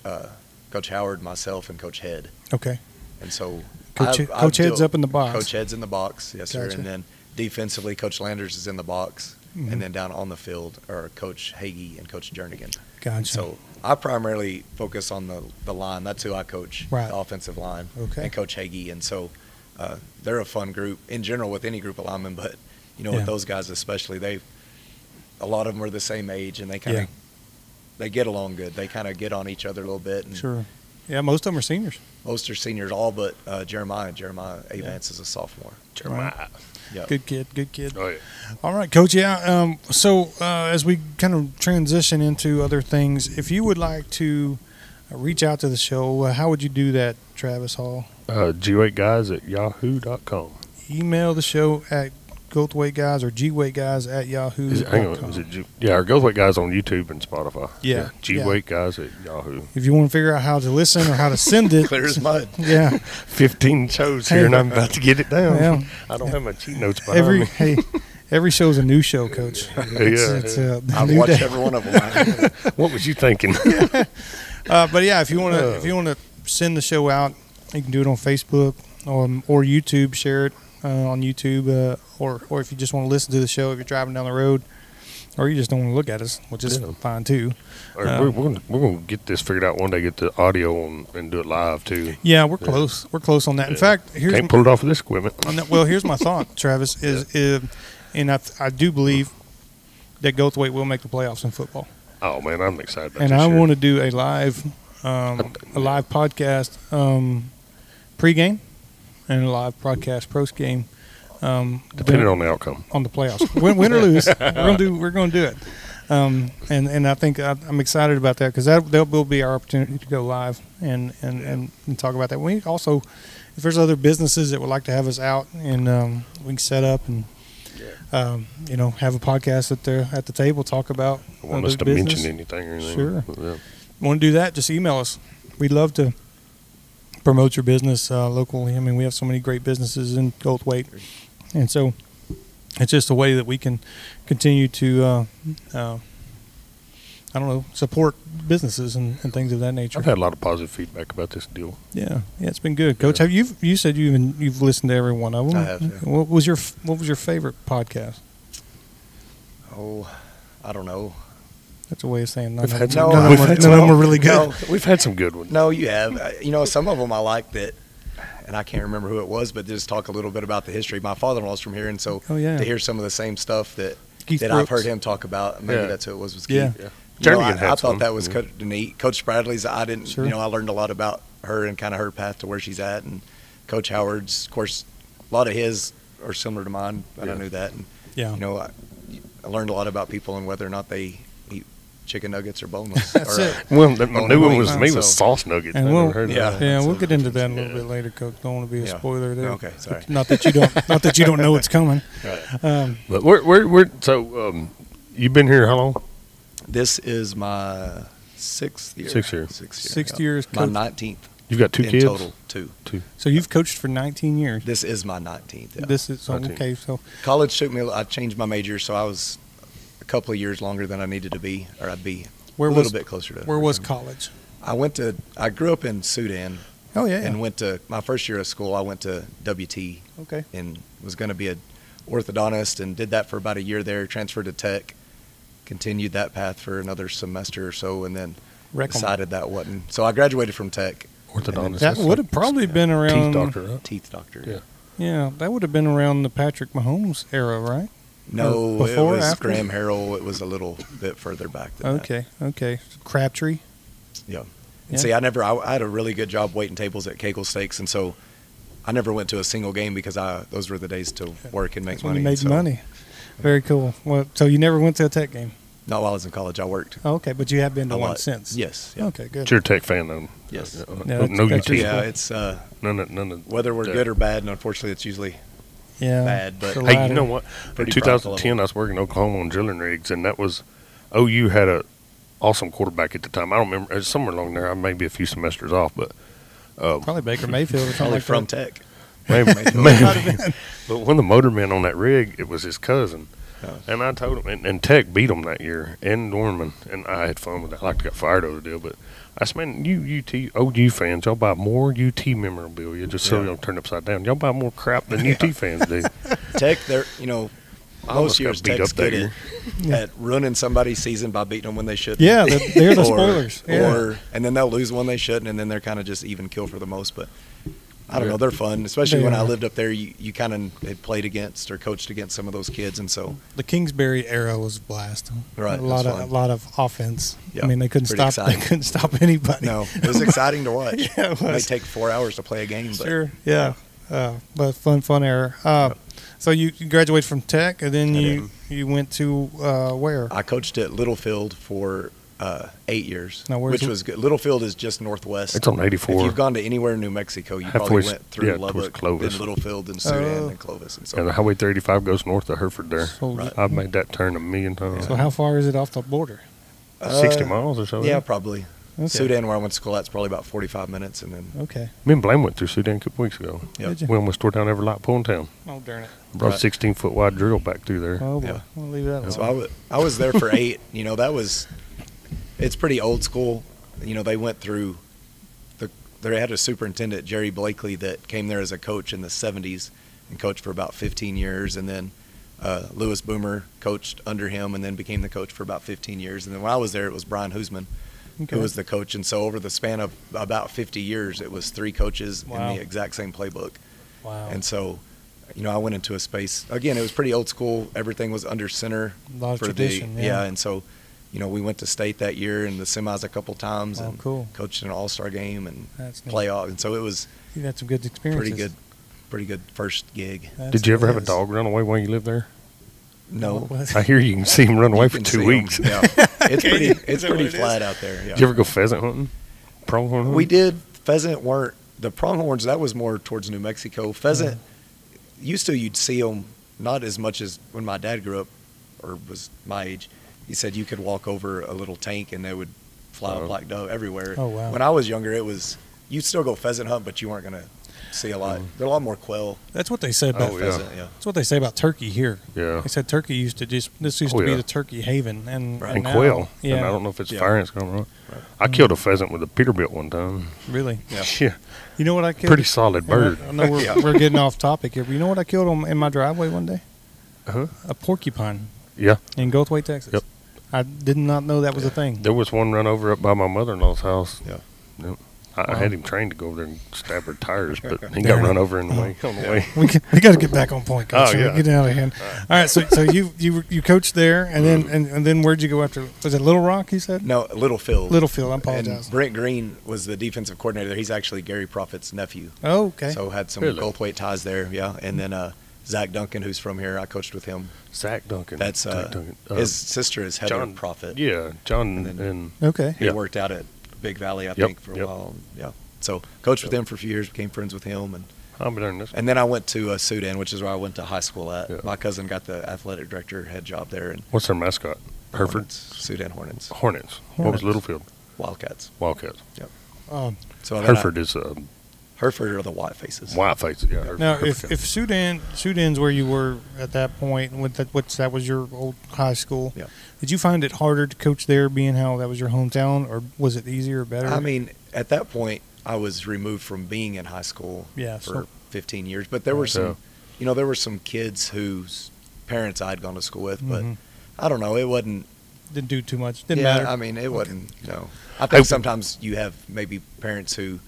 Howard, myself, and Coach Head. Okay. And so Coach Head's up in the box. Coach Head's in the box, yes, sir. Gotcha. And then defensively, Coach Landers is in the box. Mm-hmm. And then down on the field are Coach Hagee and Coach Jernigan. Gotcha. So I primarily focus on the line. That's who I coach, right. The offensive line, okay. and Coach Hagee. And so they're a fun group in general with any group of linemen, but with those guys especially, a lot of them are the same age, and they kind of they get along good. They kind of get on each other a little bit. And sure. Yeah, most of them are seniors. Most are seniors, all but Jeremiah. Jeremiah Avance is a sophomore. Jeremiah. Right. Yep. Good kid. Oh, yeah. All right, Coach. Yeah. So as we kind of transition into other things, if you would like to reach out to the show, how would you do that, Travis Hall? G8guys@yahoo.com. Email the show at GoldthwaiteGuys or GWaiteGuys@yahoo.com. Our Goldthwaite Guys on YouTube and Spotify. Yeah. G8Guys@yahoo. If you want to figure out how to listen or how to send it. Clear as mud. Yeah. 15 shows here, and I'm about to get it down. Yeah. I don't have my cheat notes behind me. Every show's a new show, Coach. It's I've new watched day. every one of them. What was you thinking? But yeah, if you want to send the show out, you can do it on Facebook or YouTube. Share it on YouTube, or if you just want to listen to the show if you're driving down the road, or you just don't want to look at us, which is fine too. We're gonna get this figured out one day. Get the audio on and do it live too. Yeah, we're close. We're close on that. In fact, can't pull it off with this equipment. Well, here's my thought, Travis. And I do believe that Goldthwaite will make the playoffs in football. Oh man, I'm excited about and this. I year. want to do a live podcast pregame and a live podcast post-game. Depending on the outcome. On the playoffs. Win or lose, we're going to do it. And I think I'm excited about that because that will be our opportunity to go live and talk about that. We also, if there's other businesses that would like to have us out and we can set up and have a podcast at the table, talk about want us to mention anything or anything. Sure. Yeah. Want to do that? Just email us. We'd love to promote your business locally. I mean, we have so many great businesses in Goldthwaite, and so it's just a way that we can continue to support businesses and things of that nature. I've had a lot of positive feedback about this deal. Yeah, it's been good, Coach. Have you said you've listened to every one of them? I have. Yeah. What was your favorite podcast? Oh, I don't know. That's a way of saying none We've had of some. them were really good. No, we've had some good ones. No, you have. Some of them I like that, and I can't remember who it was, but just talk a little bit about the history. My father-in-law's from here, and so to hear some of the same stuff that I've heard him talk about, maybe that's who it was Keith. Yeah. I thought that was neat. Coach Bradley's, I didn't, Sure. I learned a lot about her and kind of her path to where she's at, and Coach Howard's, of course, a lot of his are similar to mine, but I knew that, and I learned a lot about people and whether or not they eat chicken nuggets or boneless. That's it. Well, the new one was me was sauce nuggets. And we'll get into that a little bit later, Coach. Don't want to be a spoiler there. Okay, sorry. Not that you don't know it's coming. Right. But we're so you've been here how long? This is my 6th year. 6 years. 6 years. My Coach. 19th. You've got 2 in kids? total, 2. So you've coached for 19 years. This is my 19th. Yeah. This is 19. okay. So college took me. I changed my major, so I was a couple of years longer than I needed to be, or I'd be a little bit closer to. Where was college? I grew up in Sudan. Oh yeah. And went to my first year of school. I went to WT. Okay. And was going to be an orthodontist, and did that for about a year there. Transferred to Tech, continued that path for another semester or so, and then decided that wasn't. So I graduated from Tech. Orthodontist. That would have probably been around teeth doctor. Right? Teeth doctor. Yeah. Yeah, that would have been around the Patrick Mahomes era, right? No, before, it was after? Graham Harrell. It was a little bit further back than that. Okay. Crabtree. Yeah. And see, I had a really good job waiting tables at Kegel Steaks, and so I never went to a single game because those were the days to work and make That's money. When you made money. Very cool. Well, so you never went to a Tech game? Not while I was in college. I worked. Oh, okay, but you have been to a one lot since? Yes. Yeah. Okay, good. You're a Tech fan, though. Yes. No UT. Yeah, it's none of whether we're good or bad, and unfortunately, it's usually bad. But hey, you know what? In Pretty 2010, I was working in Oklahoma on drilling rigs, and that was OU had awesome quarterback at the time. I don't remember. It was somewhere along there. I may be a few semesters off, but Probably Baker Mayfield or something Probably like from that. Tech. maybe. Might have been. But one of the motormen on that rig, it was his cousin. Oh. And I told him, and Tech beat him that year, and Norman, and I had fun with that. I like to get fired over the deal, but I said, man, you OU fans, y'all buy more UT memorabilia just so Yeah. y'all turn upside down. Y'all buy more crap than UT fans do. Tech, they're I almost most years got beat Tech's up that good year. at ruining somebody's season by beating them when they shouldn't. Yeah, they're the spoilers. Yeah. And then they'll lose when they shouldn't, and then they're kind of just even kill for the most. But I don't Yeah. know, they're fun, especially They when I are. lived up there. You kind of had played against or coached against some of those kids, and so The Kingsbury era was a blast. Right, A lot that's of fun. a lot of offense. Yeah, I mean, they couldn't pretty stop. They exciting. couldn't stop anybody. no, it was exciting to watch. Yeah, it might was. take 4 hours to play a game, but Sure. Yeah. But fun era. So you graduated from Tech, and then I you went to where? I coached at Littlefield for 8 years, Now, where's which was good. Littlefield is just northwest. It's on If 84. you've gone to anywhere in New Mexico, you Halfway probably s- went through yeah, towards Lubbock, Clovis. then Littlefield, and Sudan, Oh. and Clovis. And And so the Highway 35 goes north of Hereford there. So, Right. I've made that turn a million times. so how far is it off the border? 60 miles or so. Yeah, probably. Okay. Sudan, where I went to school, that's probably about 45 minutes. And then, Okay. Me and Blaine went through Sudan a couple weeks ago. yeah. Did you? We almost tore down every light pole in town. Oh darn it. Brought a Right. 16-foot wide drill back through there. Oh boy. Yeah. I'll leave that alone. So I was there for 8. It's pretty old school. They went through, they had a superintendent, Jerry Blakely, that came there as a coach in the 70s and coached for about 15 years. And then Lewis Boomer coached under him and then became the coach for about 15 years. And then when I was there, it was Brian Hoosman Okay. who was the coach. And so over the span of about 50 years, it was 3 coaches Wow. in the exact same playbook. Wow. And so, I went into a space, again, it was pretty old school. Everything was under center. A lot of tradition, yeah. And so, we went to state that year in the semis a couple times Oh, and cool. coached in an all-star game and That's neat. playoff. And so it was You had some good experiences. pretty good first gig. Did you ever have a Yes. dog run away while you lived there? No. What? I hear you can see him run away You for can 2 see 'em. weeks. Yeah. It's Can pretty, you? it's Is that pretty what it flat out there. Yeah. Did you ever go pheasant hunting? Pronghorn hunting? We did. Pheasant weren't, the pronghorns, that was more towards New Mexico. Pheasant, used to, you'd see them not as much as when my dad grew up or was my age. He said you could walk over a little tank and they would fly Oh. a black dove everywhere. Oh, wow. When I was younger, you'd still go pheasant hunt, but you weren't going to see a lot. There are a lot more quail. That's what they said about Oh, yeah. Pheasant, yeah. That's what they say about Turkey here. Yeah. They said Turkey used to this used Oh, to be yeah. the turkey haven and, Right. And now- quail. Yeah. And I don't know if it's Yeah. fire ants coming on. Right. I killed a pheasant with a Peterbilt one time. Really. Yeah. Yeah. You know what I killed? Pretty solid bird. I know we're, Yeah. we're getting off topic here, but you know what I killed in my driveway one day? Uh-huh. A porcupine Yeah. in Goldthwaite, Texas. Yep. I did not know that was a thing. There was one run over up by my mother-in-law's house. Yeah. Yep. I Wow. had him trained to go over there and stab her tires, but he Darn got it. run over in the way on the way. We got to get back on point, Coach. Oh, yeah. Get out of hand. All right, so you coached there, and then and then where'd you go after? Was it Little Rock? You said No, Littlefield. Littlefield. I And apologize. Brent Green was the defensive coordinator there. He's actually Gary Proffitt's nephew. Oh, okay. So had some Really? Goldthwaite ties there, yeah. And then Zach Duncan, who's from here, I coached with him. Zach Duncan. That's Zach Duncan. his sister is Heather John Proffitt. Yeah, John And and, then- Okay. He Yeah. worked out at Big Valley, I Yep, think, for a yep. while. Yeah. So coached with him for a few years, became friends with him, I'll be there in this. and then I went to Sudan, which is where I went to high school at. Yeah. My cousin got the athletic director head job there, and What's their mascot? Hereford Hornets, Sudan Hornets, Hornets. What was Hornets. Littlefield? Wildcats. Wildcats. Um, So then Hereford is Hereford are the White Faces. white faces. Yeah. Hereford. now, Hereford. if Sudan's where you were at that point, that was your old high school. Yeah. Did you find it harder to coach there, being how that was your hometown, or was it easier or better? I mean, at that point, I was removed from being in high school Yeah, for so- 15 years. But there were some, there were some kids whose parents I'd gone to school with. But Mhm. I don't know, it wasn't. Didn't do too much. Didn't yeah, matter. I mean, it wasn't. No, I think sometimes you have maybe parents who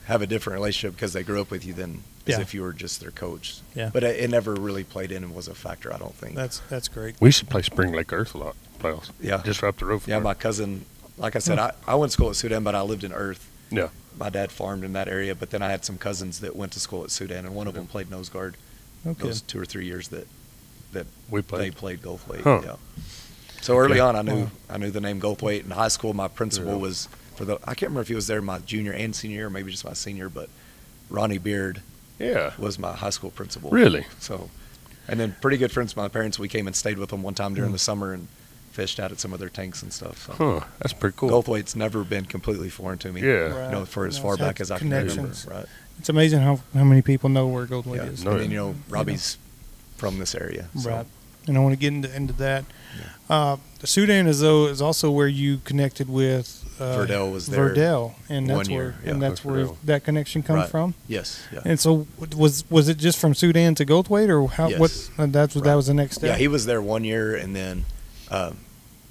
have a different relationship because they grew up with you than as Yeah. if you were just their coach. Yeah. But it never really played in and was a factor. I don't think. That's great. We should play Spring Lake Earth a lot playoffs. Yeah. Just right up the road from Yeah, there. my cousin, like I said, I went to school at Sudan, but I lived in Earth. Yeah. My dad farmed in that area, but then I had some cousins that went to school at Sudan, and one of them played nose guard Okay. those 2 or 3 years that We they played. played Goldthwaite. Huh. Yeah. So early Okay. on, Wow. I knew the name Goldthwaite. In high school, my principal Yeah. was I can't remember if he was there my junior and senior year, or maybe just my senior, but Ronnie Beard Yeah. was my high school principal. Really? So, and then pretty good friends with my parents. We came and stayed with them one time during the summer, and fished out at some of their tanks and stuff. So. Huh. That's pretty cool. Goldthwaite's never been completely foreign to me. Yeah. Right. For as No, far it's back had as I can remember. connections. Right. It's amazing how many people know where Goldthwaite Yeah. is. No, And then, Robbie's from this area. So. Right. And I want to get into that. The Sudan is also where you connected with Verdell was there Verdell, and that's 1 year. where Coach where Verdell. that connection comes Right. from. Yes. Yeah. And so was it just from Sudan to Goldthwaite, or how? Yes. What that was the next step. Yeah, he was there 1 year, and then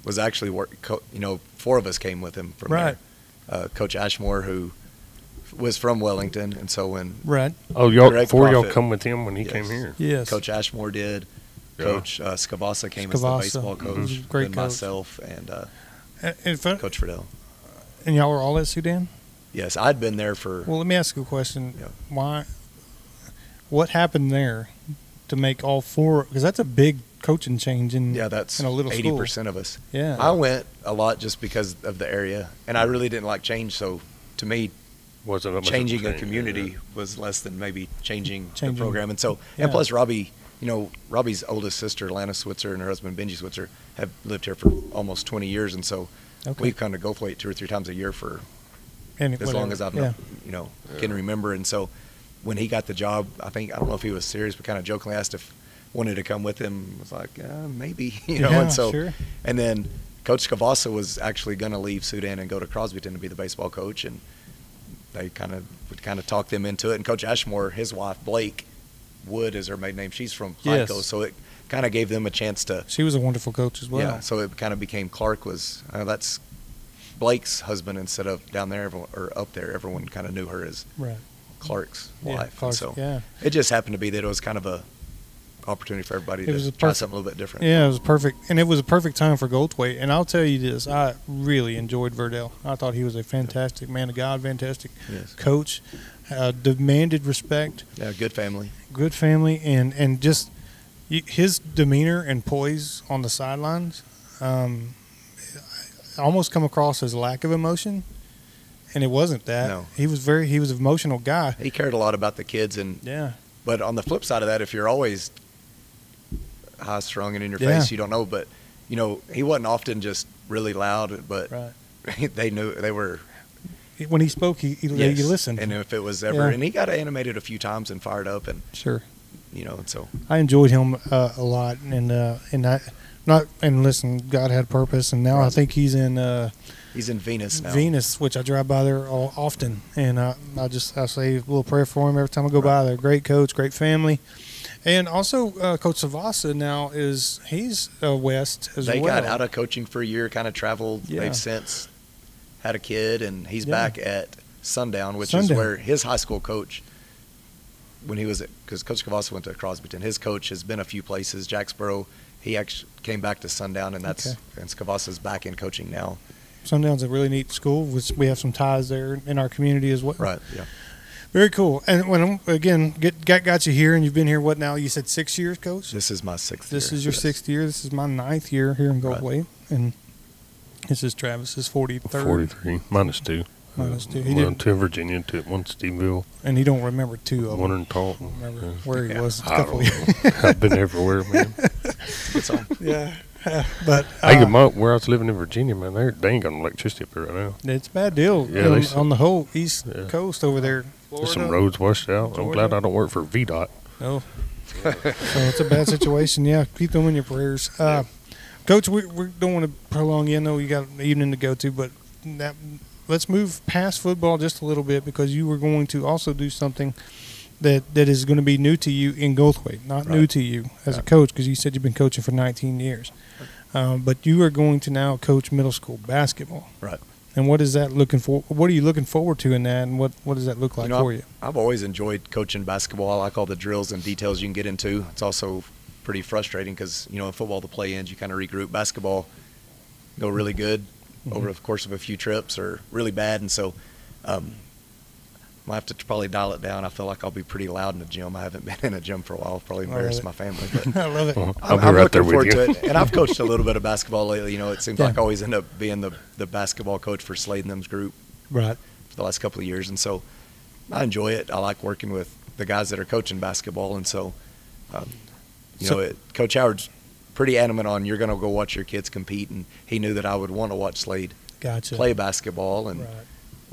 was actually four of us came with him from Right. there. Coach Ashmore, who was from Wellington, and so when Right. Oh, Greg y'all Prophet. come with him when he Yes. came here. Yes. Coach Ashmore did, Yeah. Coach Scavassa came as the Scavassa. baseball coach, Mhm. Great and coach. myself and And Coach Friedel. y'all were all at Sudan. Yes, I'd been there for. Well, let me ask you a question. Yeah. Why? What happened there to make all four? Because that's a big coaching change in That's in a little 80% of us. Yeah. I went a lot just because of the area, and I really didn't like change. So to me, Wasn't that much of changing a change, community yeah. was less than maybe changing the Changing- program. And so, yeah. and plus Robbie's oldest sister, Lana Switzer, and her husband, Benji Switzer, have lived here for almost 20 years. And so Okay. we've come to Goldthwaite 2 or 3 times a year for And as whatever. long as I've yeah. can remember. And so when he got the job, I don't know if he was serious, but kind of jokingly asked if wanted to come with him. Was like, maybe, Yeah, and so, sure. and then Coach Scavassa was actually going to leave Sudan and go to Crosbyton to be the baseball coach. And they would talk them into it. And Coach Ashmore, his wife, Blake Wood is her maiden name. She's from Yes. FICO. So it kind of gave them a chance to, She was a wonderful coach as well. yeah. So it kind of became Clark was, that's Blake's husband instead of down there or up there. Everyone kind of knew her as Right. Clark's Yeah, wife. Clark's- and so yeah. it just happened to be that it was kind of a opportunity for everybody It was to a try perfect- something a little bit different. Yeah, it was perfect, and it was a perfect time for Goldthwaite. And I'll tell you this: I really enjoyed Verdell. I thought he was a fantastic man of God, fantastic Yes. coach, demanded respect, Yeah, good family. good family, and just his demeanor and poise on the sidelines almost come across as lack of emotion, and it wasn't that. No. He was an emotional guy. He cared a lot about the kids, Yeah, but on the flip side of that, if you're always high strung and in your Yeah. face, you don't know. But he wasn't often just really loud, but right. they knew they were. When he spoke, he Yes. you listened. And if it was ever, Yeah. and he got animated a few times and fired up, and Sure. and so I enjoyed him a lot, and listen, God had purpose, and now I Right. think he's in he's in Venus now. Venus, which I drive by there often, and I say a little prayer for him every time I go by there. Great coach, great family, and also Coach Savasa now he's west as They well. got out of coaching for a year, kind of traveled. Yeah. They've since had a kid, and he's Yeah. back at Sundown, which Sundown. is where his high school coach, when he was because Coach Cavassa went to Crosbyton, his coach has been a few places. Jacksboro, he actually came back to Sundown, and Okay. and Cavassa's back in coaching now. Sundown's a really neat school. We have some ties there in our community as well. Right. Yeah. Very cool. And when got you here, and you've been here what now? You said 6 years, Coach. This is my 6th This year. is your Yes. 6th year. This is my 9th year here in Right. Goldthwaite, and this is Travis's 43rd. 43 minus 2. Minus 2. He One didn't, to Virginia, one to Steveville, and he don't remember 2 of one them. in Taunton. Remember Yeah. where he Yeah. was. A I couple don't of know. I've been everywhere, man. Good song. yeah, but Where I was living in Virginia, man, they ain't got no electricity up there right now. it's a bad deal Yeah, on the whole east Yeah. coast over there. There's Florida. some roads washed out. I'm Georgia. glad I don't work for VDOT. No. So it's a bad situation. Yeah, keep them in your prayers. Coach, we don't want to prolong you. I know you got an evening to go to, but let's move past football just a little bit, because you were going to also do something that is going to be new to you in Goldthwaite, not new Right. to you as a Right. coach, because you said you've been coaching for 19 years. But you are going to now coach middle school basketball. Right. And what is that looking for? What are you looking forward to in that, and what does that look like for you? I've always enjoyed coaching basketball. I like all the drills and details you can get into. It's also pretty frustrating because, in football, the play ends, you kind of regroup. Basketball, go really good over the course of a few trips, or really bad. And so might have to probably dial it down. I feel like I'll be pretty loud in the gym. I haven't been in a gym for a while. Probably embarrass my family. But I love it. I'll be I'm right there looking with forward you. to it. And I've coached a little bit of basketball lately. It seems Yeah. like I always end up being the basketball coach for Slade and them's group Right. for the last couple of years. And so I enjoy it. I like working with the guys that are coaching basketball. And so, So- Coach Howard's pretty adamant on you're going to go watch your kids compete, and he knew that I would want to watch Slade play basketball, and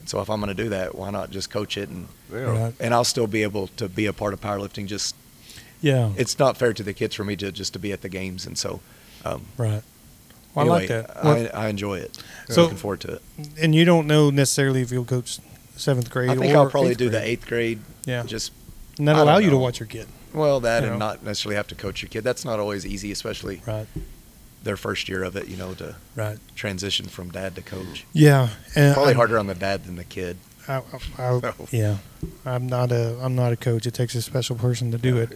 so if I'm going to do that, why not just coach it, and and I'll still be able to be a part of powerlifting. Just it's not fair to the kids for me to be at the games, and so Well, anyway, I like that. I enjoy it. So looking forward to it. And you don't know necessarily if you'll coach 7th grade. I think I'll probably do the 8th grade. Yeah, just and that'll allow you to watch your kid. Well, that and not necessarily have to coach your kid. That's not always easy, especially their first year of it. To transition from dad to coach. Yeah, and probably harder on the dad than the kid. Yeah, I'm not a coach. It takes a special person to do it.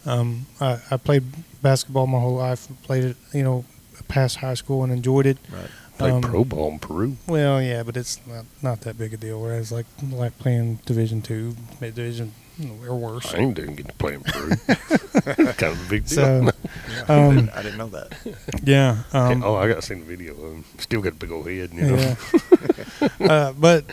Yeah. I played basketball my whole life. Played it, past high school and enjoyed it. Right. Played pro ball in Peru. Well, yeah, but it's not that big a deal. Whereas like playing Division II, Division or worse. I ain't didn't get to play in Peru. Kind of a big deal. So, I didn't know that. Yeah. I got to see the video of him. Still got a big old head, Yeah. But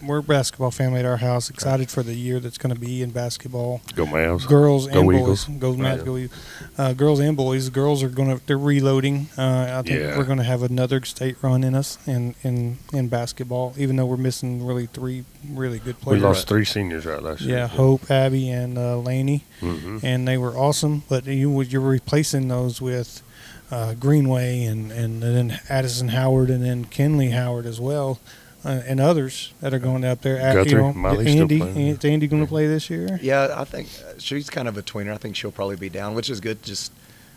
we're a basketball family at our house. Excited for the year that's going to be in basketball. Go Mavs. Girls and boys. Eagles. Go Mavs. Go Eagles. Girls and boys. Girls are they're reloading. I think we're going to have another state run in us in basketball. Even though we're missing really 3 really good players. We lost 3 seniors last year. Yeah, Hope, Abby, and Laney, and they were awesome. But you're replacing those with Greenway and then Addison Howard and then Kenley Howard as well. And others that are going out there. Is Andy going to play this year? Yeah, I think she's kind of a tweener. I think she'll probably be down, which is good.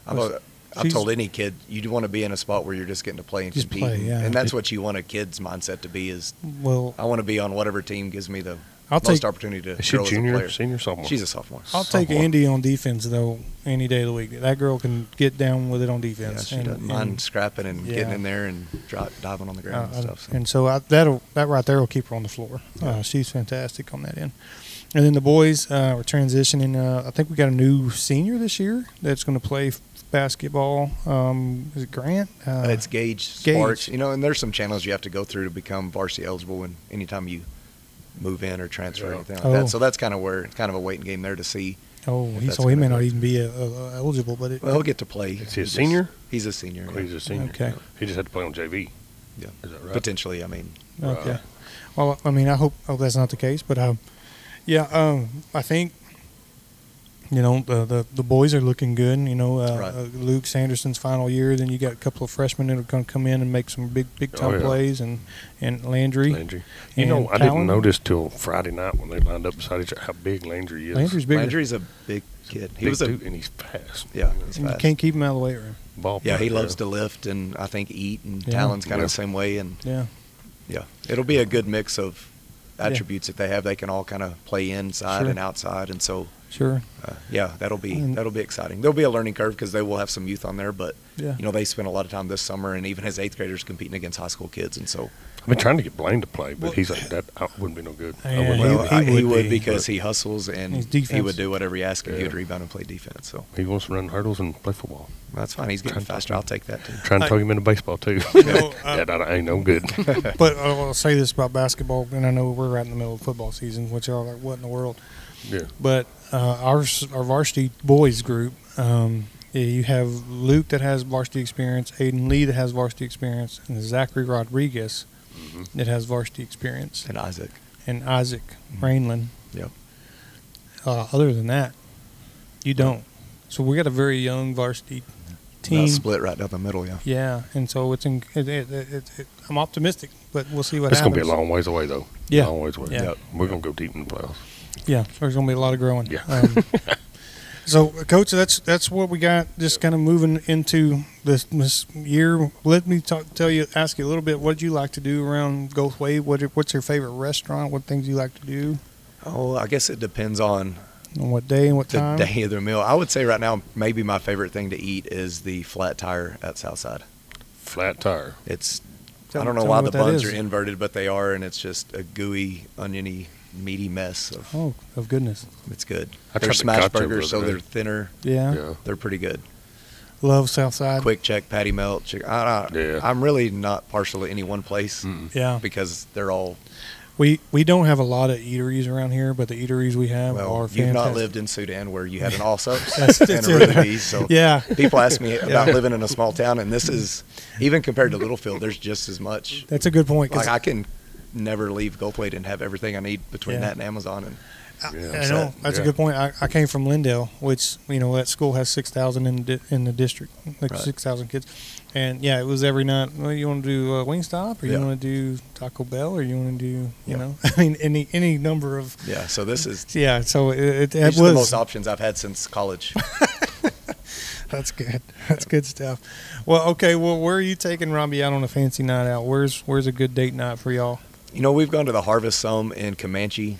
I've told any kid, you want to be in a spot where you're just getting to play and compete. And that's what you want a kid's mindset to be is, I want to be on whatever team gives me the most opportunity to grow as a player. Junior, senior, sophomore? She's a sophomore. I'll take Andy on defense, though, any day of the week. That girl can get down with it on defense. Yeah, she doesn't mind scrapping and getting in there and diving on the ground and stuff. And so that right there will keep her on the floor. She's fantastic on that end. And then the boys are transitioning. I think we got a new senior this year that's going to play basketball. Is it Grant? It's Gage Sparks. And there's some channels you have to go through to become varsity eligible, and anytime you move in or transfer or anything like that. So that's kind of a waiting game there to see. He may not even be eligible, but he'll get to play. Is he a senior? He's a senior. He's a senior. Okay. He just had to play on JV. Yeah. Is that right? Potentially, Okay. Well, I hope that's not the case, but I think the boys are looking good. Luke Sanderson's final year. Then you got a couple of freshmen that are going to come in and make some big time plays, and Landry. I didn't notice till Friday night when they lined up beside each other how big Landry is. Landry's big. Landry's a big kid. And he's fast. Yeah, he's fast. You can't keep him out of the weight room. He loves to lift and I think eat, and Talon's kind of the same way. And it'll be a good mix of attributes that they have. They can all kind of play inside and outside, and so. Sure. That'll be exciting. There'll be a learning curve because they will have some youth on there, but they spent a lot of time this summer, and even as 8th graders competing against high school kids, and so. I've been trying to get Blaine to play, but he's like that wouldn't be no good. He would because he hustles and he would do whatever you ask him. He would rebound and play defense. So he wants to run hurdles and play football. That's fine. He's getting faster. I'll take that too. Trying to talk him into baseball too. That ain't no good. But I'll say this about basketball, and I know we're right in the middle of football season, which are like, what in the world? Yeah. But our varsity boys group, you have Luke that has varsity experience, Aiden Lee that has varsity experience, and Zachary Rodriguez that has varsity experience. And Isaac. Rainland. Yep. Other than that, you don't. So we got a very young varsity team. Not split right down the middle, yeah. Yeah, and so I'm optimistic, but we'll see what happens. It's going to be a long ways away, though. Yeah. Long ways away. Yeah. We're going to go deep in the playoffs. Yeah, there's going to be a lot of growing. Yeah. So, Coach, that's what we got. Just kind of moving into this year. Let me ask you a little bit. What did you like to do around Goldthwaite? What's your favorite restaurant? What things you like to do? Oh, I guess it depends on what day and what time. The day of the meal. I would say right now, maybe my favorite thing to eat is the flat tire at Southside. Flat tire. I don't know why the buns are inverted, but they are, and it's just a gooey, oniony, meaty mess of goodness. It's good. They're smash burgers, so they're thinner. Yeah. They're pretty good. Love Southside. Quick check, patty melt. I'm really not partial to any one place. Yeah. Because they're all We don't have a lot of eateries around here, but the eateries we have are fantastic. You've not lived in Sudan where you had an Allsup's That's and a it. Ruthie's. So Yeah. people ask me about living in a small town, and this is, even compared to Littlefield, there's just as much. That's a good point. 'Cause Like I can never leave Goldthwaite and have everything I need between that and Amazon. And I know that's a good point. I came from Lindale, which that school has 6,000 in the district, like Right. 6,000 kids, and it was every night. Well, you want to do Wingstop, or you want to do Taco Bell, or you want to do I mean any number of so this is So it these was are the most options I've had since college. That's good. That's good stuff. Well, okay. Well, where are you taking Robbie out on a fancy night out? Where's a good date night for y'all? We've gone to the Harvest some in Comanche.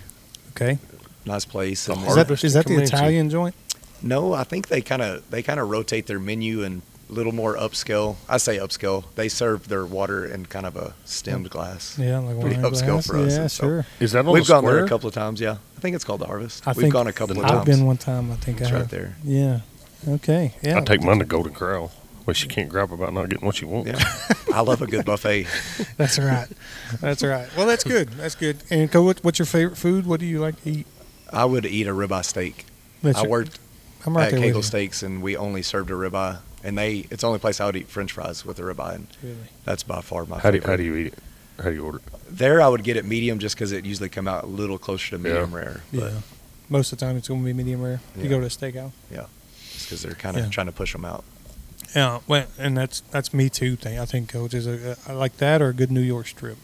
Okay. Nice place. The And Harvest Is that the Comanche. Italian joint? no, I think they kind of rotate their menu and a little more upscale. I say upscale. They serve their water in kind of a stemmed glass. Yeah, like Pretty wine upscale glass. for us. Yeah, And so sure. Is that on We've the gone there square? a couple of times. Yeah, I think it's called the Harvest. I We've think gone a couple of I've times. been one time. I think It's I right have. there. Yeah. Okay. Yeah. I take mine to Golden Corral, which you can't grab about not getting what you want. Yeah, I love a good buffet. That's right. That's right. Well, that's good. That's good. And what's your favorite food? What do you like to eat? I would eat a ribeye steak. That's I worked I'm right at there with Kegel you. Steaks, and we only served a ribeye. And it's the only place I would eat French fries with a ribeye, and Really? that's by far my How do favorite. you eat it? How do you order it? There, I would get it medium just because it usually come out a little closer to medium rare. But Yeah. Most of the time, it's going to be medium rare. You Yeah. go to a steakhouse. just because they're kind of trying to push them out. Yeah. Well, and that's me too. I think, Coach, I like that or a good New York strip.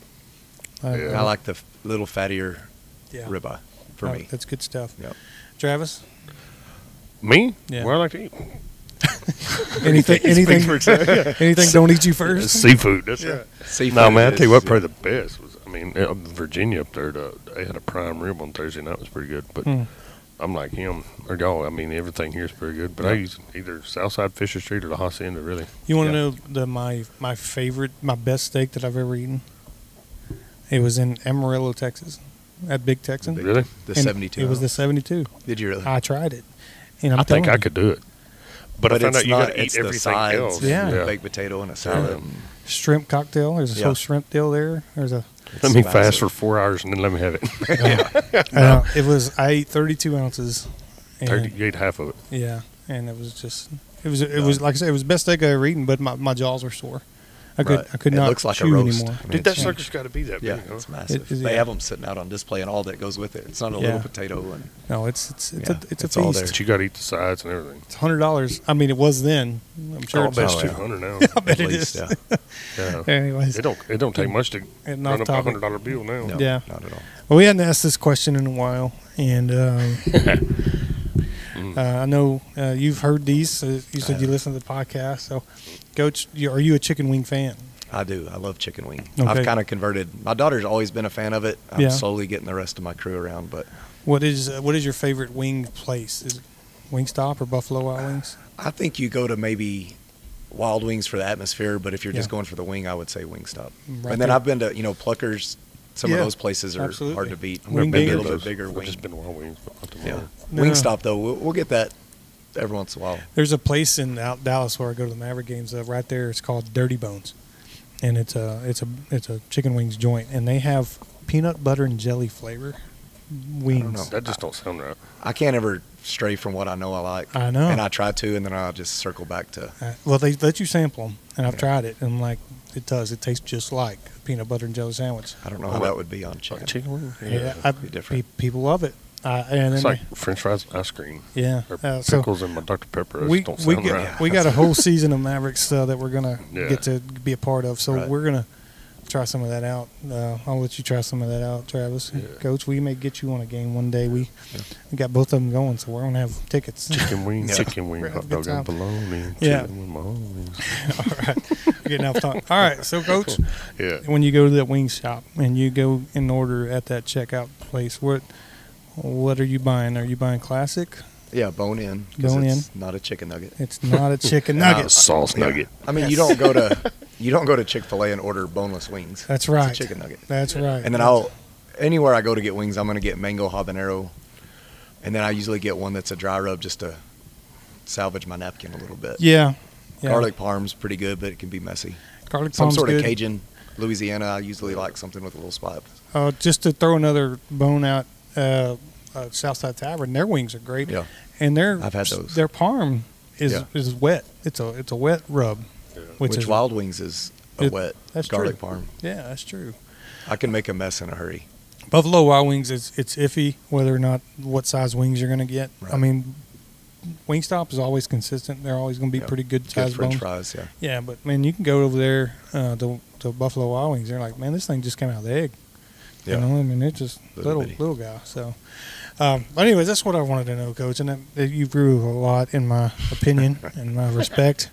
Yeah. I like the little fattier Yeah. ribeye for me. That's good stuff. Yep. Travis, Me? Yeah. Where I like to eat? anything, anything don't eat you first. Seafood. That's right. Seafood No, man, I tell you what, is- probably the best was, Virginia up there, they had a prime rib on Thursday night. It was pretty good. But I'm like him, or y'all, everything here is pretty good. But I use either Southside Fisher Street or the Hacienda, really. You want to know my favorite, my best steak that I've ever eaten? It was in Amarillo, Texas, at Big Texan. Really? The And 72. It was the 72. Did you really? I tried it, and I think telling I you, could do it. But I But found it's out you got not. to eat It's the everything sides. else. Yeah. Baked potato and a salad. shrimp cocktail. There's a Yeah. whole shrimp deal there. There's a. Let me It's fast massive. for 4 hours and then let me have it. It was. I ate 32 ounces. And, You ate half of it. yeah, and it was just. It was like I said. It was the best steak I ever eaten, but my jaws were sore. I could It not looks like a chew roast. anymore. I mean, Dude, that it's sucker's got to be that Yeah, big, huh? it's massive. It is, They yeah. have them sitting out on display and all that goes with it. It's not a little Yeah. potato and No, it's Yeah, a it's all feast. there. But you got to eat the sides and everything. It's $100. I mean, it was then. I'm sure Oh, I it's bet it's Oh, yeah. 200 now. I bet at it least. is. Yeah. Yeah. Anyways, It don't take much to and run off up a topic. $100 bill now. No, Yeah. not at all. Well, we hadn't asked this question in a while, and I know you've heard these. You said you listen to the podcast. So, Coach, are you a chicken wing fan? I do. I love chicken wing. Okay. I've kind of converted. My daughter's always been a fan of it. I'm Yeah. slowly getting the rest of my crew around, but What is your favorite wing place? Is it Wingstop or Buffalo Wild Wings? I think you go to maybe Wild Wings for the atmosphere, but if you're just Yeah. going for the wing, I would say Wingstop. Right And then there. I've been to, Pluckers. Some Yeah, of those places are absolutely. hard to beat. Wing Maybe a Bigger. little bit bigger I've wing. just been Wild Wings, but not Yeah. tomorrow. No. Wingstop, though, we'll get that every once in a while. There's a place in Dallas where I go to the Maverick games. Right there, it's called Dirty Bones, and it's a chicken wings joint, and they have peanut butter and jelly flavor wings. know. That just don't sound right. I can't ever stray from what I know I like. I know. And I try to, and then I'll just circle back to. Well, they let you sample them, and I've tried it, and like it does. It tastes just like a peanut butter and jelly sandwich. I don't know how that would be on chicken. Chicken wing? Yeah, be different. people love it. And It's then like French fries and ice cream. yeah, Or so pickles and my Dr. Pepper. That we just don't we sound got right. we got a whole season of Mavericks that we're gonna Yeah. get to be a part of. So Right. we're gonna try some of that out. I'll let you try some of that out, Travis. Yeah. Coach, we may get you on a game one day. We got both of them going, so we're gonna have tickets. Chicken wing, Yeah. chicken wing, We're hot having a dog good and time. bologna, Yeah. chicken with my homies. All right, we're getting off topic. All right, so Coach, Yeah. when you go to that wing shop and you go and order at that checkout place, what are you buying? Are you buying classic? Yeah, bone in. 'Cause Bone it's not a chicken nugget. It's not a chicken Not a nugget. sauce Yeah. nugget. I mean, you don't go to Chick-fil-A and order boneless wings. That's right. It's a chicken nugget. That's right. And then anywhere I go to get wings, I'm going to get mango habanero. And then I usually get one that's a dry rub just to salvage my napkin a little bit. yeah. Garlic parm's pretty good, but it can be messy. Garlic Some parm's sort good. of Cajun. Louisiana, I usually like something with a little spot. Just to throw another bone out, Southside Tavern, their wings are great. Yeah. And I've had those. Their parm is wet. It's a wet rub. Yeah. Which is Wild Wings is a wet garlic true. parm. Yeah, that's true. I can make a mess in a hurry. Buffalo Wild Wings, it's iffy whether or not what size wings you're going to get. Right. I mean, Wingstop is always consistent. They're always going to be pretty good size French bones. fries, yeah. Yeah, but man, you can go over there to Buffalo Wild Wings. They're like, man, this thing just came out of the egg. Yeah. You know, I mean, it's just little guy. So, but anyways, that's what I wanted to know, Coach, and you grew a lot in my opinion and my respect,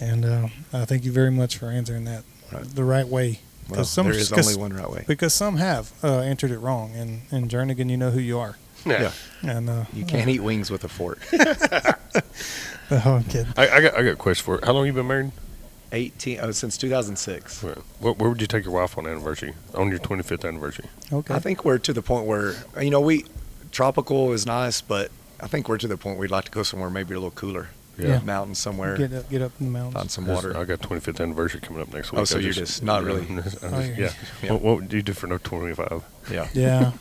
and I thank you very much for answering that the right way. Well, there is only one right way. Because some have entered it wrong, and Jernigan, you know who you are. Yeah. And you can't eat wings with a fork. I'm kidding. I got a question for you. How long you been married? 18 since 2006. Where would you take your wife on anniversary? On your 25th anniversary? Okay. I think we're to the point where tropical is nice, but I think we're to the point we'd like to go somewhere maybe a little cooler. Yeah. Mountain somewhere. Get up in the mountains. Find some water. I got 25th anniversary coming up next week. Oh, so you're just not really. Yeah. What would you do for no 25? Yeah. Yeah.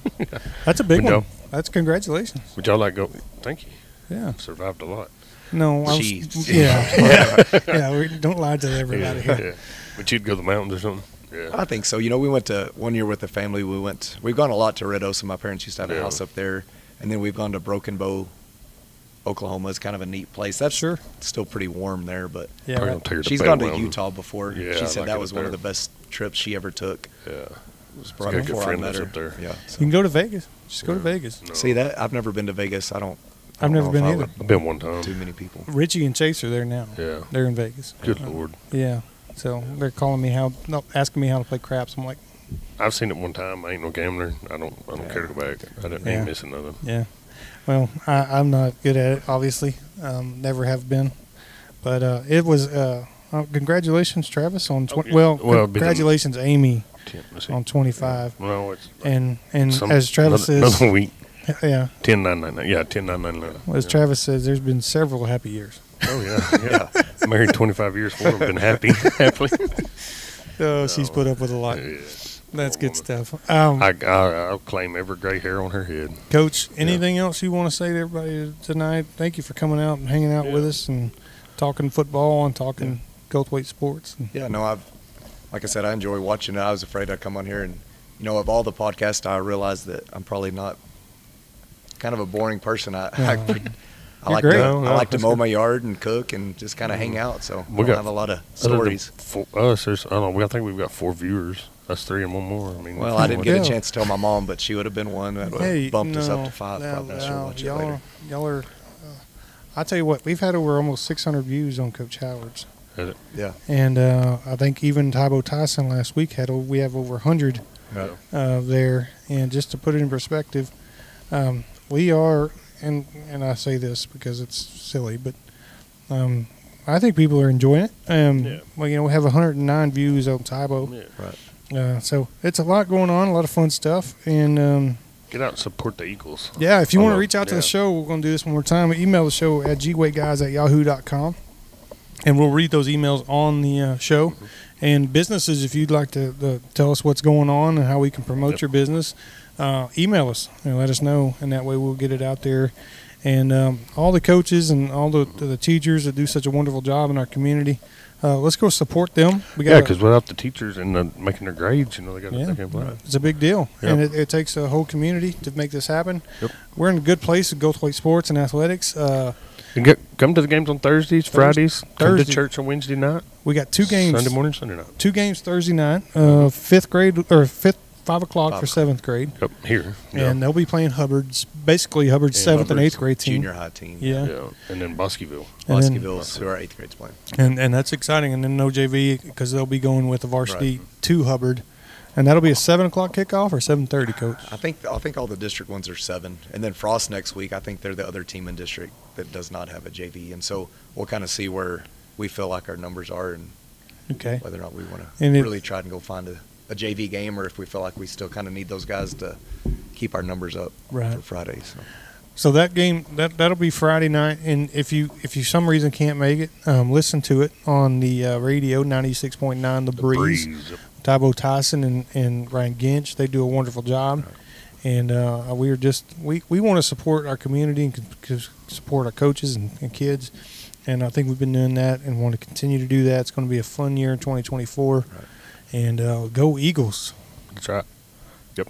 That's a big Would one. y'all- That's congratulations. Would y'all like go? Thank you. Yeah. Survived a lot. No, I was, Jeez. yeah. We don't lie to everybody here. Yeah. But you'd go to the mountains or something? Yeah. I think so. We went to one year with the family. We've gone a lot to Red Osa. My parents used to have a house up there, and then we've gone to Broken Bow, Oklahoma. It's kind of a neat place. That's still pretty warm there, but Yeah. she's gone to Utah before. Yeah, she I said like that it was up one of there. the best trips she ever took. Yeah. It was got right good before I friends met her. up there. Yeah. You can go to Vegas. Just go to Vegas. No. See that? I've never been to Vegas. I've never been either. I've been one time. Too many people. Richie and Chase are there now. Yeah. They're in Vegas. Good Lord. Yeah. So they're calling me asking me how to play craps. I'm like, I've seen it one time. I ain't no gambler. I don't care to go back. Ain't missing nothing. yeah. Well, I'm not good at it, obviously. Never have been. But it was congratulations, Travis, on congratulations, Amy, on 25. No, it's And as Travis says, another week. Yeah. 10-9-9. Yeah, 10-9-9. Well, as Travis says, there's been several happy years. Oh yeah. Married 25 years for them. Been happily. Oh, she's put up with a lot. Yeah. That's good stuff. I'll claim every gray hair on her head. Coach, anything else you want to say to everybody tonight? Thank you for coming out and hanging out with us and talking football and talking Goldthwaite sports. Yeah, no, like I said, I enjoy watching it. I was afraid I'd come on here and, of all the podcasts, I realized that I'm probably not kind of a boring person. I like to mow my yard and cook and just kind of hang out. So we have a lot of stories. I think we've got 4 viewers. That's 3 and 1 more. I mean, well, I didn't get a chance to tell my mom, but she would have been one that bumped us up to 5. Probably. She'll watch it later. Y'all are. I'll tell you what. We've had over almost 600 views on Coach Howard's. Is it? Yeah. And I think even Tybo Tyson last week we have over 100 there. And just to put it in perspective, we are. And I say this because it's silly, but I think people are enjoying it. Well, we have 109 views on Tybo. Yeah. Right. So it's a lot going on, a lot of fun stuff. And get out and support the Eagles. Yeah, if you want to reach out to the show, we're going to do this one more time. Email the show at gwaitguys@yahoo.com, and we'll read those emails on the show. Mm-hmm. And businesses, if you'd like to tell us what's going on and how we can promote your business, email us and let us know, and that way we'll get it out there. And all the coaches and all the teachers that do such a wonderful job in our community, let's go support them. Because without the teachers and making their grades, they can't play. It's a big deal, Yep. and it takes a whole community to make this happen. Yep. We're in a good place at Goldthwaite Sports and Athletics. Come to the games on Thursdays, Fridays. Come to church on Wednesday night. We got 2 games. Sunday morning, Sunday night. 2 games Thursday night. 5th grade or 5 o'clock for 7th grade. Yep, here. And they'll be playing Hubbard's 7th and 8th grade team. Junior high team. Yeah. And then Bosqueville. Bosqueville's who our 8th grade's playing. And that's exciting. And then no JV because they'll be going with the varsity to Hubbard. And that'll be a 7 o'clock kickoff or 7:30, Coach? I think all the district ones are 7. And then Frost next week, I think they're the other team in district that does not have a JV. And so we'll kind of see where we feel like our numbers are and whether or not we want to really try and go find a JV game, or if we feel like we still kind of need those guys to keep our numbers up for Friday. So that game that'll be Friday night, and if you some reason can't make it, listen to it on the radio 96.9 The Breeze. Tybo Tyson and Ryan Ginch. They do a wonderful job. Right. And we want to support our community and support our coaches and kids. And I think we've been doing that and want to continue to do that. It's going to be a fun year in 2024. Right. And go Eagles. That's right. Yep.